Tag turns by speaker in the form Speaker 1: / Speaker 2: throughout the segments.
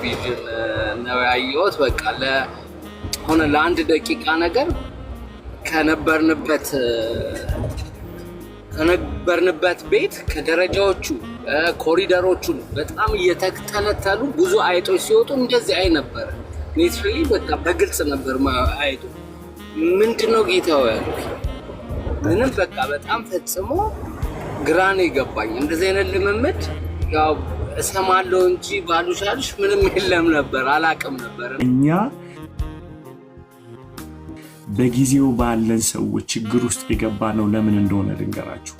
Speaker 1: ቪዥን ነው ያየሁት። በቃ ለሆነ ለአንድ ደቂቃ ነገር ከነበርንበት ቤት ከደረጃዎቹ ኮሪደሮቹን በጣም እየተተለተሉ ብዙ አይጦች ሲወጡ እንደዚህ አይ ነበር። ኔትሊ በቃ በግልጽ ነበር አይጡ ምንድነው ጌታው ያሉት። ምንም በቃ በጣም ፈጽሞ ግራኔ ገባኝ። እንደዚህ አይነት ልምምድ ያው እሰማለሁ እንጂ ባሉሻልሽ ምንም የለም ነበር፣ አላቅም ነበር።
Speaker 2: እኛ በጊዜው ባለን ሰዎች ችግር ውስጥ የገባ ነው። ለምን እንደሆነ ልንገራችሁ።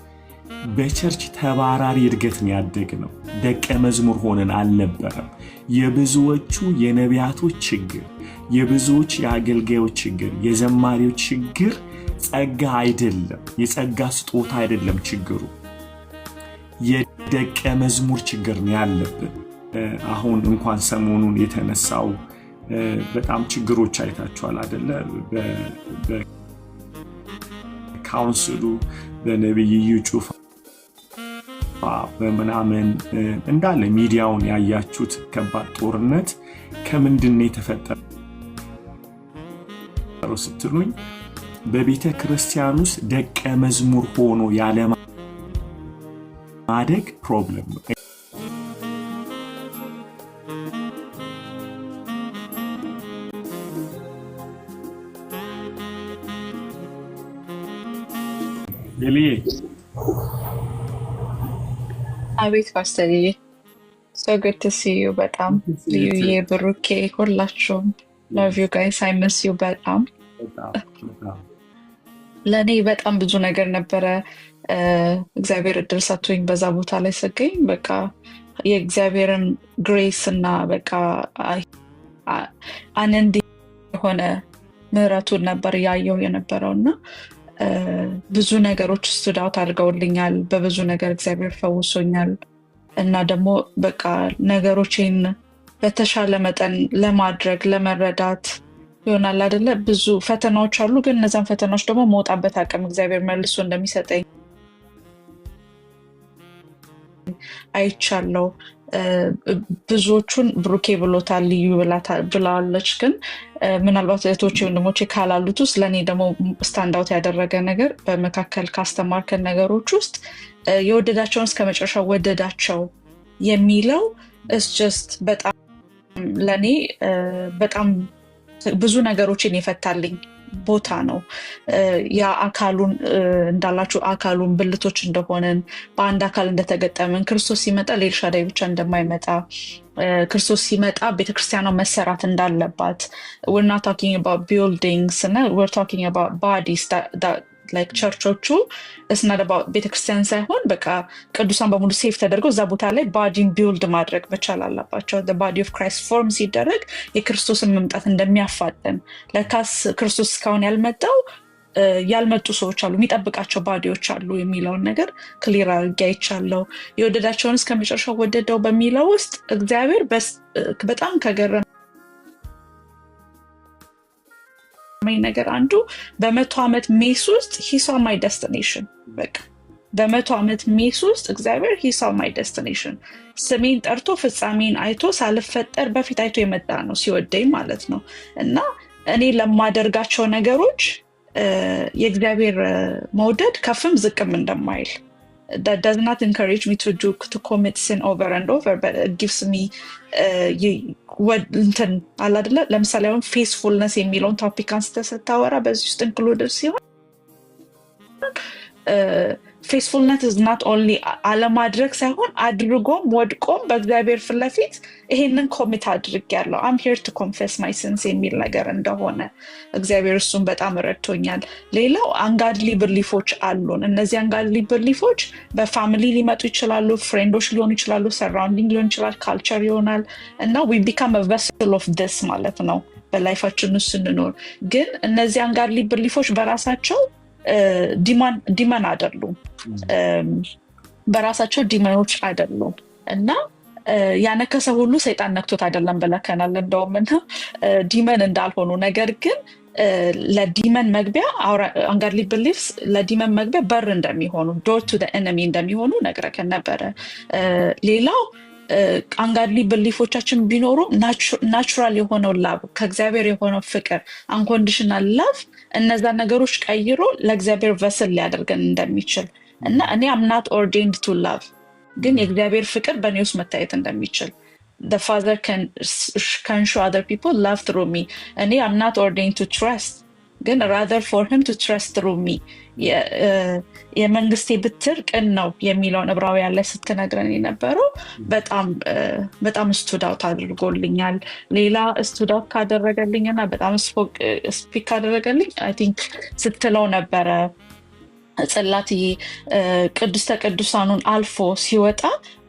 Speaker 2: በቸርች ተባራሪ እድገትን ያደግ ነው። ደቀ መዝሙር ሆነን አልነበረም። የብዙዎቹ የነቢያቶች ችግር፣ የብዙዎች የአገልጋዮች ችግር፣ የዘማሪዎች ችግር ጸጋ አይደለም፣ የጸጋ ስጦታ አይደለም። ችግሩ የደቀ መዝሙር ችግር ነው ያለብን። አሁን እንኳን ሰሞኑን የተነሳው በጣም ችግሮች አይታችኋል አይደለ? በካውንስሉ በነቢይ እዩ ጩፋ በምናምን እንዳለ ሚዲያውን ያያችሁት ከባድ ጦርነት ከምንድን ነው የተፈጠረው ስትሉኝ፣ በቤተ ክርስቲያን ውስጥ ደቀ መዝሙር ሆኖ ያለማደግ ፕሮብለም ነው።
Speaker 3: አቤት ፓስተርዬ፣ so good to see you በጣም ልዩዬ፣ ብሩኬ፣ ሁላችሁም love you guys, I miss you በጣም። ለእኔ በጣም ብዙ ነገር ነበረ እግዚአብሔር እድል ሰጥቶኝ በዛ ቦታ ላይ ስገኝ በቃ የእግዚአብሔርን ግሬስ እና በቃ አንድ የሆነ ምህረቱን ነበር ያየው የነበረው እና ብዙ ነገሮች ስቱዳውት አድርገውልኛል። በብዙ ነገር እግዚአብሔር ፈውሶኛል እና ደግሞ በቃ ነገሮችን በተሻለ መጠን ለማድረግ ለመረዳት ይሆናል አይደለ? ብዙ ፈተናዎች አሉ፣ ግን እነዛን ፈተናዎች ደግሞ መውጣበት አቅም እግዚአብሔር መልሶ እንደሚሰጠኝ አይቻለው። ብዙዎቹን ብሩኬ ብሎታል፣ ልዩ ብላለች። ግን ምናልባት እህቶቼ ወንድሞቼ ካላሉት ውስጥ ለእኔ ደግሞ ስታንዳውት ያደረገ ነገር በመካከል ካስተማርከን ነገሮች ውስጥ የወደዳቸውን እስከ መጨረሻ ወደዳቸው የሚለው ጀስት በጣም ለእኔ በጣም ብዙ ነገሮችን የፈታልኝ ቦታ ነው። ያ አካሉን እንዳላችሁ አካሉን ብልቶች እንደሆነን በአንድ አካል እንደተገጠመን ክርስቶስ ሲመጣ ለኤልሻዳይ ብቻ እንደማይመጣ ክርስቶስ ሲመጣ ቤተክርስቲያኗ መሰራት እንዳለባት we're not talking about buildings እና we're talking about bodies that like ቸርቾቹ it's not about ቤተክርስቲያን ሳይሆን በቃ ቅዱሳን በሙሉ ሴፍ ተደርገው እዛ ቦታ ላይ ባዲን ቢልድ ማድረግ መቻል አለባቸው። the body of Christ form ሲደረግ የክርስቶስን መምጣት እንደሚያፋጠን ለካስ ክርስቶስ እስካሁን ያልመጡ ሰዎች አሉ፣ የሚጠብቃቸው ባዲዎች አሉ የሚለውን ነገር ክሊር አድርጌ አይቻለሁ። የወደዳቸውን እስከ መጨረሻው ወደደው በሚለው ውስጥ እግዚአብሔር በጣም ከገረመኝ ነገር አንዱ በ100 ዓመት ሜስ ውስጥ he saw my destination። በቃ በ100 ዓመት ሜስ ውስጥ እግዚአብሔር he saw my destination። ስሜን ጠርቶ ፍጻሜን አይቶ ሳልፈጠር በፊት አይቶ የመጣ ነው ሲወደኝ ማለት ነው። እና እኔ ለማደርጋቸው ነገሮች የእግዚአብሔር መውደድ ከፍም ዝቅም እንደማይል that does not encourage me to commit sin over and over, but it gives me እንትን አለ አይደለ? ለምሳሌ አሁን ፌስፉልነስ የሚለውን ቶፒክ አንስተህ ስታወራ በዚህ ውስጥ ኢንክሉድድ ሲሆን ፌስፉልነት is not only አለማድረግ ሳይሆን አድርጎም ወድቆም በእግዚአብሔር ፊት ለፊት ይሄንን ኮሚት አድርጌያለሁ I'm here to confess my sins የሚል ነገር እንደሆነ እግዚአብሔር እሱን በጣም ረድቶኛል። ሌላው አንጋድሊ ብሊፎች አሉን። እነዚህ አንጋድሊ ብሊፎች በፋሚሊ ሊመጡ ይችላሉ፣ ፍሬንዶች ሊሆኑ ይችላሉ፣ ሰራውንዲንግ ሊሆን ይችላል፣ ካልቸር ይሆናል እና we become a vessel of this ማለት ነው በላይፋችን ውስጥ ስንኖር። ግን እነዚህ አንጋድሊ ብሊፎች በራሳቸው ዲመን አይደሉም፣ በራሳቸው ዲመኖች አይደሉም እና ያነከሰ ሁሉ ሰይጣን ነክቶት አይደለም ብለከናል እንደውም እና ዲመን እንዳልሆኑ ነገር ግን ለዲመን መግቢያ አንጋድሊ ቢሊፍስ ለዲመን መግቢያ በር እንደሚሆኑ ዶር ቱ ዘ ኤነሚ እንደሚሆኑ ነግረከን ነበረ። ሌላው አንጋድሊ ብሊፎቻችን ቢኖሩ ናቹራል የሆነው ላቭ ከእግዚአብሔር የሆነው ፍቅር አንኮንዲሽናል ላቭ እነዛ ነገሮች ቀይሮ ለእግዚአብሔር ቨስል ሊያደርገን እንደሚችል እና እኔ አምናት ኦርዴንድ ቱ ላቭ ግን የእግዚአብሔር ፍቅር በእኔ ውስጥ መታየት እንደሚችል the father can show other people love through me እኔ I'm not ordained to trust ግን rather for him to trust through me የመንግስቴ ብትር ቅን ነው የሚለውን ዕብራውያን ላይ ስትነግረን የነበረው በጣም ስቱድ አውት አድርጎልኛል። ሌላ ስቱድ አውት ካደረገልኝና በጣም ስፒክ ካደረገልኝ አይ ቲንክ ስትለው ነበረ ጽላትዬ ቅድስተ ቅዱሳኑን አልፎ ሲወጣ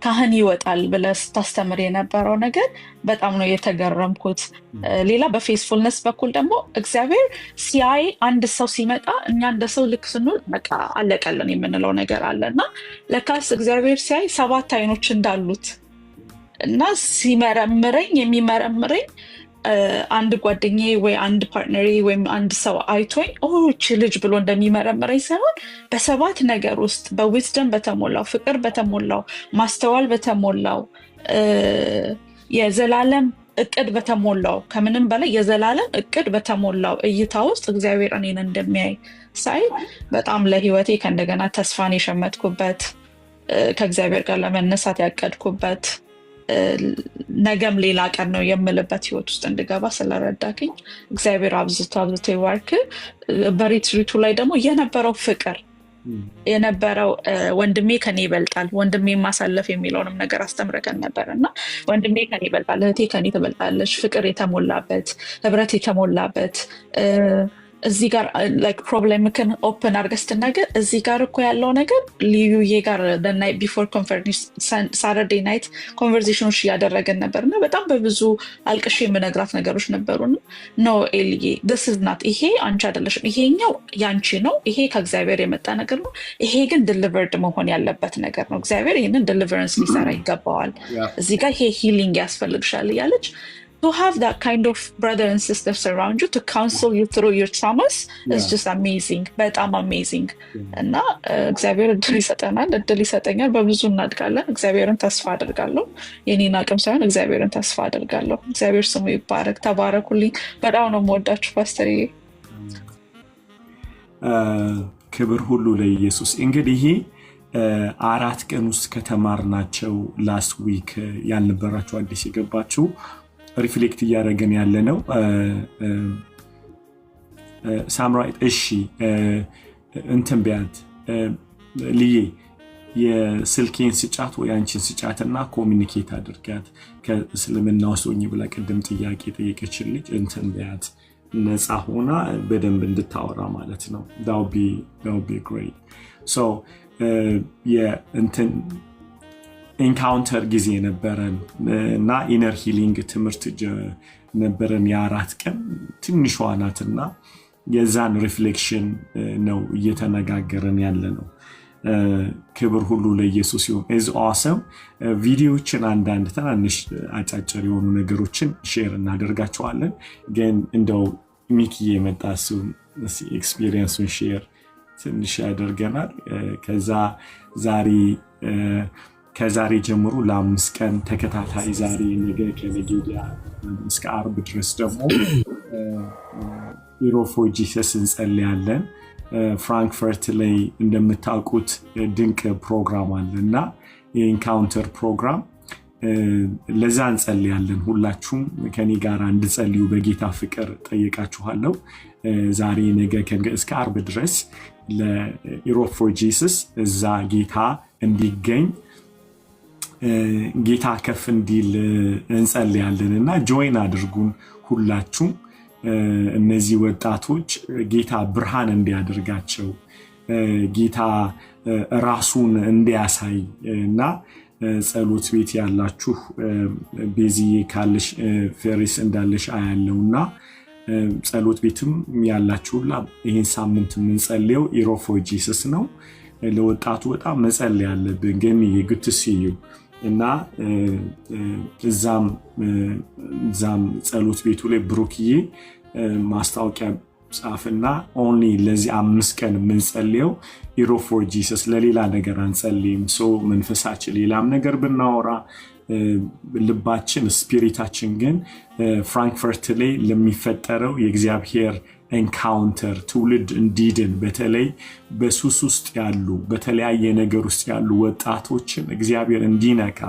Speaker 3: ካህን ይወጣል ብለህ ስታስተምር የነበረው ነገር በጣም ነው የተገረምኩት። ሌላ በፌስፉልነስ በኩል ደግሞ እግዚአብሔር ሲያይ አንድ ሰው ሲመጣ እኛ እንደ ሰው ልክ ስንል በቃ አለቀልን የምንለው ነገር አለና ለካስ እግዚአብሔር ሲያይ 7 አይኖች እንዳሉት እና ሲመረምረኝ የሚመረምረኝ አንድ ጓደኛዬ ወይ አንድ ፓርትነሪ ወይም አንድ ሰው አይቶኝ እቺ ልጅ ብሎ እንደሚመረምረኝ ሳይሆን በ7 ነገር ውስጥ በዊዝደም በተሞላው ፍቅር በተሞላው ማስተዋል በተሞላው የዘላለም እቅድ በተሞላው ከምንም በላይ የዘላለም እቅድ በተሞላው እይታ ውስጥ እግዚአብሔር እኔን እንደሚያይ ሳይ በጣም ለህይወቴ ከእንደገና ተስፋን የሸመትኩበት ከእግዚአብሔር ጋር ለመነሳት ያቀድኩበት ነገም ሌላ ቀን ነው የምልበት ህይወት ውስጥ እንድገባ ስለረዳኝ እግዚአብሔር አብዝቶ ይባርክ። በሪትሪቱ ላይ ደግሞ የነበረው ፍቅር የነበረው ወንድሜ ከኔ ይበልጣል ወንድሜ ማሳለፍ የሚለውንም ነገር አስተምረከን ነበርና ወንድሜ ከኔ ይበልጣል እህቴ ከኔ ትበልጣለች ፍቅር የተሞላበት ህብረት የተሞላበት እዚህ ጋር ላይክ ፕሮብሌምክን ኦፕን አድርገህ ስትናገር እዚህ ጋር እኮ ያለው ነገር ልዩዬ ጋር the night before conference Saturday night conversations እያደረገን ነበርና በጣም በብዙ አልቅሼ የምነግራት ነገሮች ነበሩና ኖ ኤልዬ this is not ይሄ አንቺ አይደለሽም ይሄኛው ያንቺ ነው ይሄ ከእግዚአብሔር የመጣ ነገር ነው ይሄ ግን delivered መሆን ያለበት ነገር ነው እግዚአብሔር ይሄንን deliverance ሊሰራ ይገባዋል እዚህ ጋር ይሄ healing ያስፈልግሻል እያለች to have that kind of brother and sisters around you to counsel you through your traumas is just amazing በጣም amazing እና እግዚአብሔር እድል ይሰጠኛል በብዙ እናድጋለን እግዚአብሔርን ተስፋ አደርጋለሁ የኔን አቅም ሳይሆን እግዚአብሔርን ተስፋ አደርጋለሁ እግዚአብሔር ስሙ ይባረክ ተባረኩልኝ በጣም ነው የምወዳችሁ ፓስተርዬ
Speaker 2: ክብር ሁሉ ለኢየሱስ እንግዲህ ይሄ 4 ቀን ውስጥ ከተማርናቸው ላስት ዊክ ያልነበራችሁ አዲስ የገባችሁ ሪፍሌክት እያደረገን ያለ ነው ሳምራይት እሺ እንትን ቢያንት ልዬ የስልኬን ስጫት ወይ አንቺን ስጫትና ኮሚኒኬት አድርጋት ከእስልምና ውስጥ ሆኜ ብላ ቅድም ጥያቄ ጠየቀችን ልጅ እንትን ቢያንት ነፃ ሆና በደንብ እንድታወራ ማለት ነው that would be great so እንትን ኢንካውንተር ጊዜ ነበረን እና ኢነር ሂሊንግ ትምህርት ነበረን የ4 ቀን ትንሿ ናትና የዛን ሪፍሌክሽን ነው እየተነጋገረን ያለ ነው ክብር ሁሉ ለኢየሱስ ይሁን is awesome ቪዲዮዎችን አንዳንድ ትናንሽ አጫጭር የሆኑ ነገሮችን ሼር እናደርጋቸዋለን ግን እንደው ሚኪ የመጣሱ ኤክስፒሪየንሱን ሼር ትንሽ ያደርገናል ከዛሬ ጀምሮ ለ5 ቀን ተከታታይ ዛሬ ነገ ከነገ ወዲያ እስከ ዓርብ ድረስ ደግሞ ኢሮፍ ፎር ጂሰስ እንጸልያለን ፍራንክፈርት ላይ እንደምታውቁት ድንቅ ፕሮግራም አለና የኢንካውንተር ፕሮግራም ለዛ እንጸልያለን ሁላችሁም ከኔ ጋር እንድጸልዩ በጌታ ፍቅር ጠይቃችኋለሁ ዛሬ ነገ እስከ ዓርብ ድረስ ለኢሮፍ ፎር ጂሰስ እዛ ጌታ እንዲገኝ ጌታ ከፍ እንዲል እንጸልያለንና ጆይን አድርጉን ሁላችሁም እነዚህ ወጣቶች ጌታ ብርሃን እንዲያደርጋቸው ጌታ ራሱን እንዲያሳይ እና ጸሎት ቤት ያላችሁ ቤዚዬ ካለሽ ፌሪስ እንዳለሽ አያለውና ጸሎት ቤትም ያላችሁላ ይሄን ሳምንት የምንጸልየው ኢሮፍ ፎር ጂሰስ ነው ለወጣቱ በጣም መጸለይ ያለብን ግን የግትሲዩ እና እዛም ጸሎት ቤቱ ላይ ብሩክዬ ማስታወቂያ ጻፍና ኦንሊ ለዚህ 5 ቀን የምንጸልየው ኢሮፍ ፎር ጂሰስ ለሌላ ነገር አንጸልይም መንፈሳችን ሌላም ነገር ብናወራ ልባችን ስፒሪታችን ግን ፍራንክፈርት ላይ ለሚፈጠረው የእግዚአብሔር ኤንካውንተር ትውልድ እንዲድን በተለይ በሱስ ውስጥ ያሉ በተለያየ ነገር ውስጥ ያሉ ወጣቶችን እግዚአብሔር እንዲነካ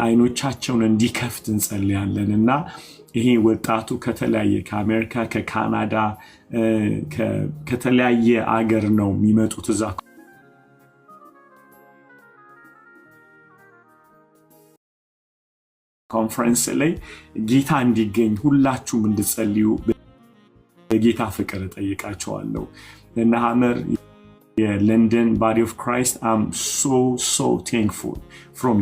Speaker 2: አይኖቻቸውን እንዲከፍት እንጸልያለን እና ይሄ ወጣቱ ከተለያየ ከአሜሪካ ከካናዳ ከተለያየ አገር ነው የሚመጡት እዛ ኮንፈረንስ ላይ ጌታ እንዲገኝ ሁላችሁም እንድጸልዩ በጌታ ፍቅር ጠይቃቸዋለሁ እና ሐመር የለንደን ባዲ ኦፍ ክራይስት አም so thankful from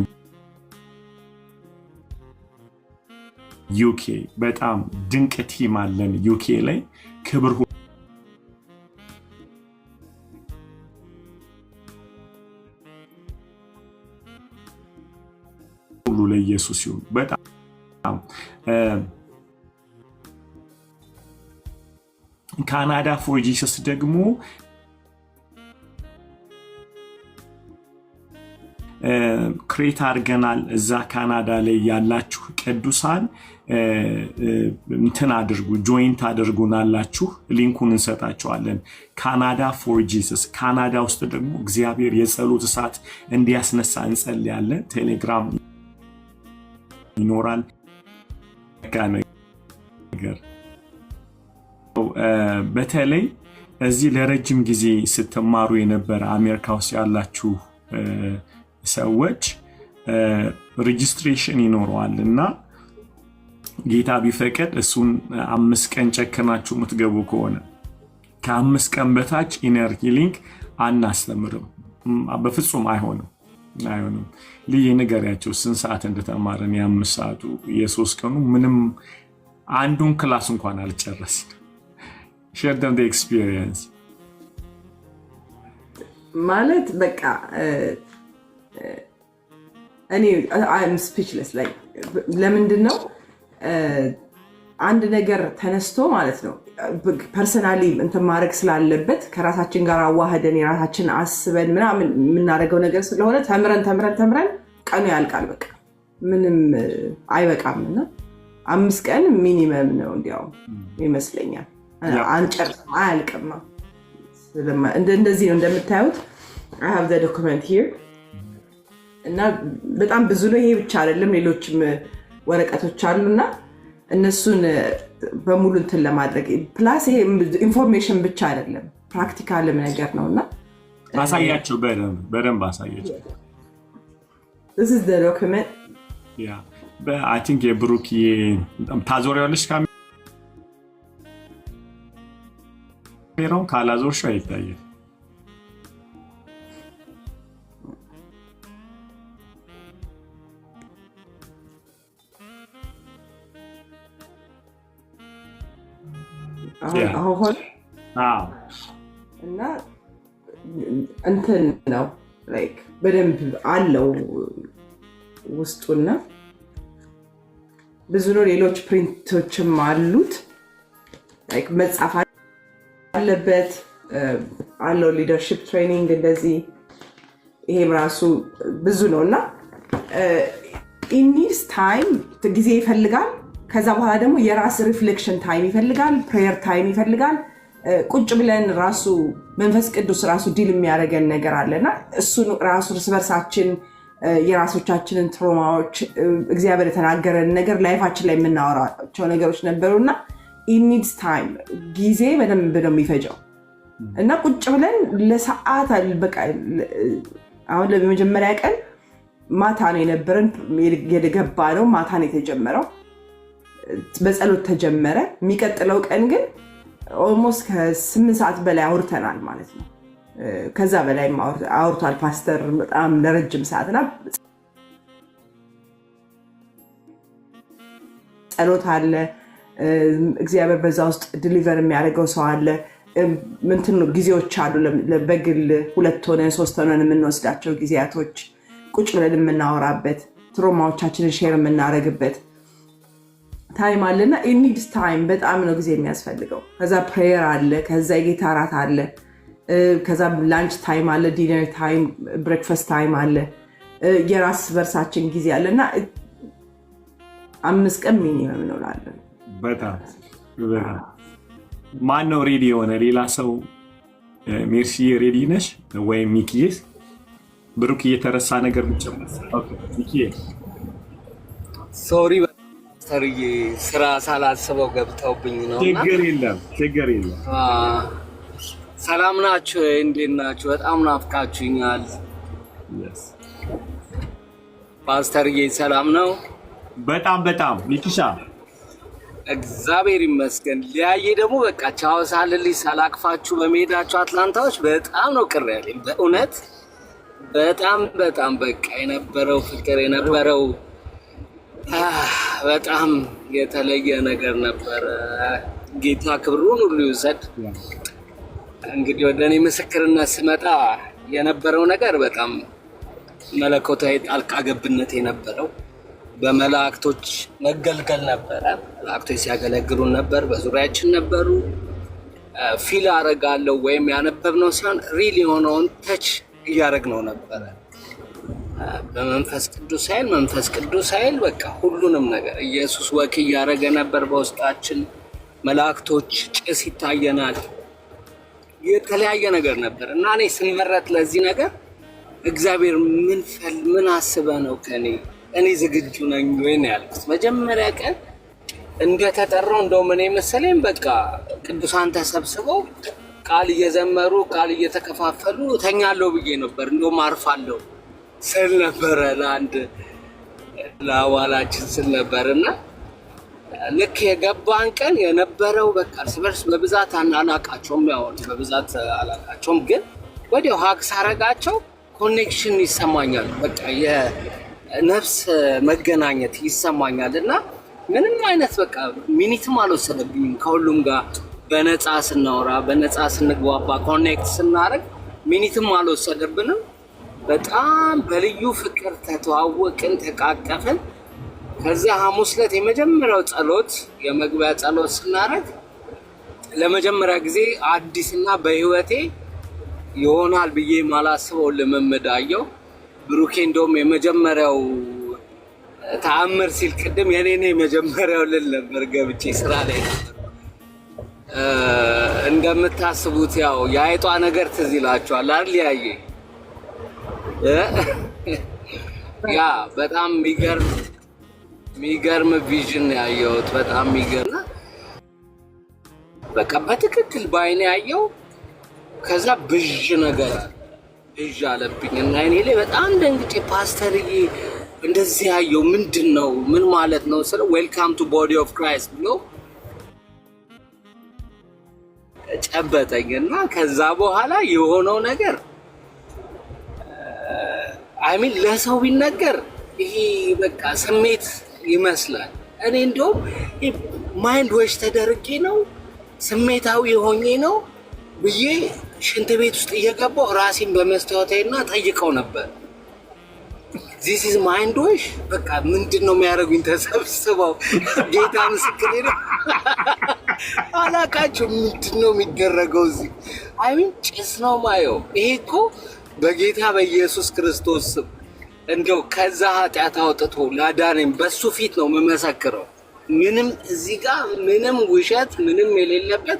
Speaker 2: UK በጣም ድንቅ ቲም አለን UK ላይ ክብር ሁሉ ለኢየሱስ ይሁን በጣም ካናዳ ፎር ጂሰስ ደግሞ ክሬት አድርገናል እዛ ካናዳ ላይ ያላችሁ ቅዱሳን እንትን አድርጉ ጆይንት አድርጉናላችሁ ሊንኩን እንሰጣችኋለን ካናዳ ፎር ጂሰስ ካናዳ ውስጥ ደግሞ እግዚአብሔር የጸሎት እሳት እንዲያስነሳ እንጸልያለን ቴሌግራም ይኖራል ነገር በተለይ እዚህ ለረጅም ጊዜ ስትማሩ የነበረ አሜሪካ ውስጥ ያላችሁ ሰዎች ሬጂስትሬሽን ይኖረዋልና ጌታ ቢፈቅድ እሱን 5 ቀን ጨከናችሁ የምትገቡ ከሆነ ከ5 ቀን በታች ኢነር ሂሊንግ አናስተምርም በፍጹም አይሆንም ልይ ንገሪያቸው ስንት ሰዓት እንደተማረን የ5 ሰዓቱ የ3 ቀኑ ምንም አንዱን ክላስ እንኳን አልጨረስን share them the experience
Speaker 4: ማለት በቃ እኔ I'm speechless like ለምንድነው አንድ ነገር ተነስቶ ማለት ነው ፐርሰናሊ እንትን ማድረግ ስላለበት ከራሳችን ጋር አዋህደን የራሳችን አስበን ምናምን የምናደርገው ነገር ስለሆነ ተምረን ቀኑ ያልቃል በቃ ምንም አይበቃምና 5 ቀን ሚኒመም ነው እንዲያው ይመስለኛል አንጨርስም አያልቅም እንደዚህ ነው እንደምታዩት I have the document here እና በጣም ብዙ ነው ይሄ ብቻ አይደለም ሌሎችም ወረቀቶች አሉና እነሱን በሙሉ እንትን ለማድረግ ፕላስ ይሄ ኢንፎርሜሽን ብቻ አይደለም ፕራክቲካልም ነገር ነውና
Speaker 2: አሳያችሁ በደንብ አሳያችሁ
Speaker 4: This is the document
Speaker 2: yeah but I think የብሩክ ታዞሪያለሽ ካሜራውን ካላዞርሽ አይታየም
Speaker 4: አሁን እና እንትን ነው ላይክ በደንብ አለው ውስጡና ብዙ ነው ሌሎች ፕሪንቶችም አሉት ላይክ መጻፍ አለበት አለው ሊደርሺፕ ትሬኒንግ እንደዚህ ይሄም ራሱ ብዙ ነውና it needs time ጊዜ ይፈልጋል ከዛ በኋላ ደግሞ የራስ ሪፍሌክሽን ታይም ይፈልጋል ፕሬየር ታይም ይፈልጋል ቁጭ ብለን ራሱ መንፈስ ቅዱስ ራሱ ዲል የሚያደርገን ነገር አለና እሱ ራሱ በርሳችን የራሶቻችንን ትራውማዎች እግዚአብሔር የተናገረን ነገር ላይፋችን ላይ የምናወራቸው ነገሮች ነበሩና it needs time ጊዜ በደንብ ነው የሚፈጀው እና ቁጭ ብለን ለሰዓት በቃ አሁን ለመጀመሪያ ቀን ማታ ነው የነበረን የገባ ነው ማታ ነው የተጀመረው በጸሎት ተጀመረ የሚቀጥለው ቀን ግን ኦልሞስት ከ8 ሰዓት በላይ አውርተናል ማለት ነው ከዛ በላይ አውርቷል ፓስተር በጣም ለረጅም ሰዓትና ጸሎት አለ እግዚአብሔር በዛ ውስጥ ዲሊቨር የሚያደርገው ሰው አለ ምንትን ጊዜዎች አሉ በግል 2 ሆነን 3 ሆነን የምንወስዳቸው ጊዜያቶች ቁጭ ብለን የምናወራበት ትሮማዎቻችንን ሼር የምናደርግበት ታይም አለና it needs time በጣም ነው ጊዜ የሚያስፈልገው ከዛ ፕሬየር አለ ከዛ የጌታ እራት አለ ከዛ ላንች ታይም አለ ዲነር ታይም ብሬክፋስት ታይም አለ የራስ በርሳችን ጊዜ አለና 5 ቀን ሚኒመም ነው ላለን።
Speaker 2: በጣም ማን ነው ሬዲ የሆነ ሌላ ሰው? ሜርሲ ሬዲ ነሽ ወይም ሚኪዬስ? ብሩክ እየተረሳ ነገር ብቻ። ኦኬ ሚኪዬ
Speaker 1: ሶሪ ሰርዬ ስራ ሳላስበው ገብተውብኝ ነው።
Speaker 2: ችግር የለም።
Speaker 1: ሰላም ናችሁ? እንዴት ናችሁ? በጣም ናፍቃችሁኛል። ፓስተርዬ ሰላም ነው?
Speaker 2: በጣም ሚኪሻ
Speaker 1: እግዚአብሔር ይመስገን። ሊያየ ደግሞ በቃ ቻው ሳልልኝ ሳላቅፋችሁ በመሄዳችሁ አትላንታዎች በጣም ነው ቅር ያለኝ በእውነት በጣም በቃ የነበረው ፍቅር የነበረው በጣም የተለየ ነገር ነበር። ጌታ ክብሩን ሁሉ ይውሰድ። እንግዲህ ወደ እኔ ምስክርነት ስመጣ የነበረው ነገር በጣም መለኮታዊ ጣልቃ ገብነት የነበረው በመላእክቶች መገልገል ነበረ። መላእክቶች ሲያገለግሉን ነበር፣ በዙሪያችን ነበሩ። ፊል አደርጋለሁ ወይም ያነበብነው ሲሆን ሪል የሆነውን ተች እያደረግነው ነበረ። በመንፈስ ቅዱስ ኃይል በቃ ሁሉንም ነገር ኢየሱስ ወክ እያደረገ ነበር በውስጣችን። መላእክቶች፣ ጭስ ይታየናል፣ የተለያየ ነገር ነበር እና እኔ ስንመረጥ ለዚህ ነገር እግዚአብሔር ምን አስበ ነው ከኔ እኔ ዝግጁ ነኝ ወይ ነው ያልኩት። መጀመሪያ ቀን እንደተጠራው እንደውም እኔ መሰለኝ በቃ ቅዱሳን ተሰብስበው ቃል እየዘመሩ ቃል እየተከፋፈሉ ተኛለሁ ብዬ ነበር። እንደውም አርፋለሁ ስል ነበረ ለአንድ ለአዋላችን ስል ነበርና ልክ የገባን ቀን የነበረው በቃ እርስ በርስ በብዛት አላቃቸውም፣ ያው በብዛት አላቃቸውም፣ ግን ወዲያው ሀቅ ሳረጋቸው ኮኔክሽን ይሰማኛል። በቃ የነፍስ መገናኘት ይሰማኛል እና ምንም አይነት በቃ ሚኒትም አልወሰደብኝም። ከሁሉም ጋር በነፃ ስናወራ በነፃ ስንግባባ ኮኔክት ስናደርግ ሚኒትም አልወሰደብንም። በጣም በልዩ ፍቅር ተተዋወቅን፣ ተቃቀፍን። ከዚያ ሐሙስ ዕለት የመጀመሪያው ጸሎት የመግቢያ ጸሎት ስናደርግ ለመጀመሪያ ጊዜ አዲስና በህይወቴ ይሆናል ብዬ ማላስበው ልምምድ አየሁ። ብሩኬ እንደውም የመጀመሪያው ተአምር ሲል ቅድም የኔ የመጀመሪያው ልል ነበር። ገብቼ ስራ ላይ ነበር። እንደምታስቡት ያው የአይጧ ነገር ትዝ ይላችኋል አይደል? ያየ ያ በጣም የሚገርም ቪዥን ያየሁት በጣም የሚገርም በቃ በትክክል ባይኔ ያየው። ከዛ ብዥ ነገር ብዥ አለብኝ እና እኔ ላይ በጣም ደንግጬ ፓስተርዬ እንደዚህ ያየው ምንድን ነው ምን ማለት ነው ስለ ዌልካም ቱ ቦዲ ኦፍ ክራይስት ብሎ ጨበጠኝ እና ከዛ በኋላ የሆነው ነገር አይሚን ለሰው ቢነገር ይሄ በቃ ስሜት ይመስላል። እኔ እንደውም ማይንድ ዌሽ ተደርጌ ነው ስሜታዊ ሆኜ ነው ብዬ ሽንት ቤት ውስጥ እየገባሁ ራሴን በመስታወቴና ጠይቀው ነበር። ዚስ ኢዝ ማይንድ ዌሽ በቃ ምንድን ነው የሚያደርጉኝ? ተሰብስበው ጌታ ምስክሬ ነው አላቃቸው ምንድን ነው የሚደረገው እዚህ? አይሚን ጭስ ነው ማየው። ይሄ እኮ በጌታ በኢየሱስ ክርስቶስ እንደው ከዛ ኃጢአት አውጥቶ ላዳነኝ በሱ ፊት ነው የምመሰክረው። ምንም እዚህ ጋር ምንም ውሸት ምንም የሌለበት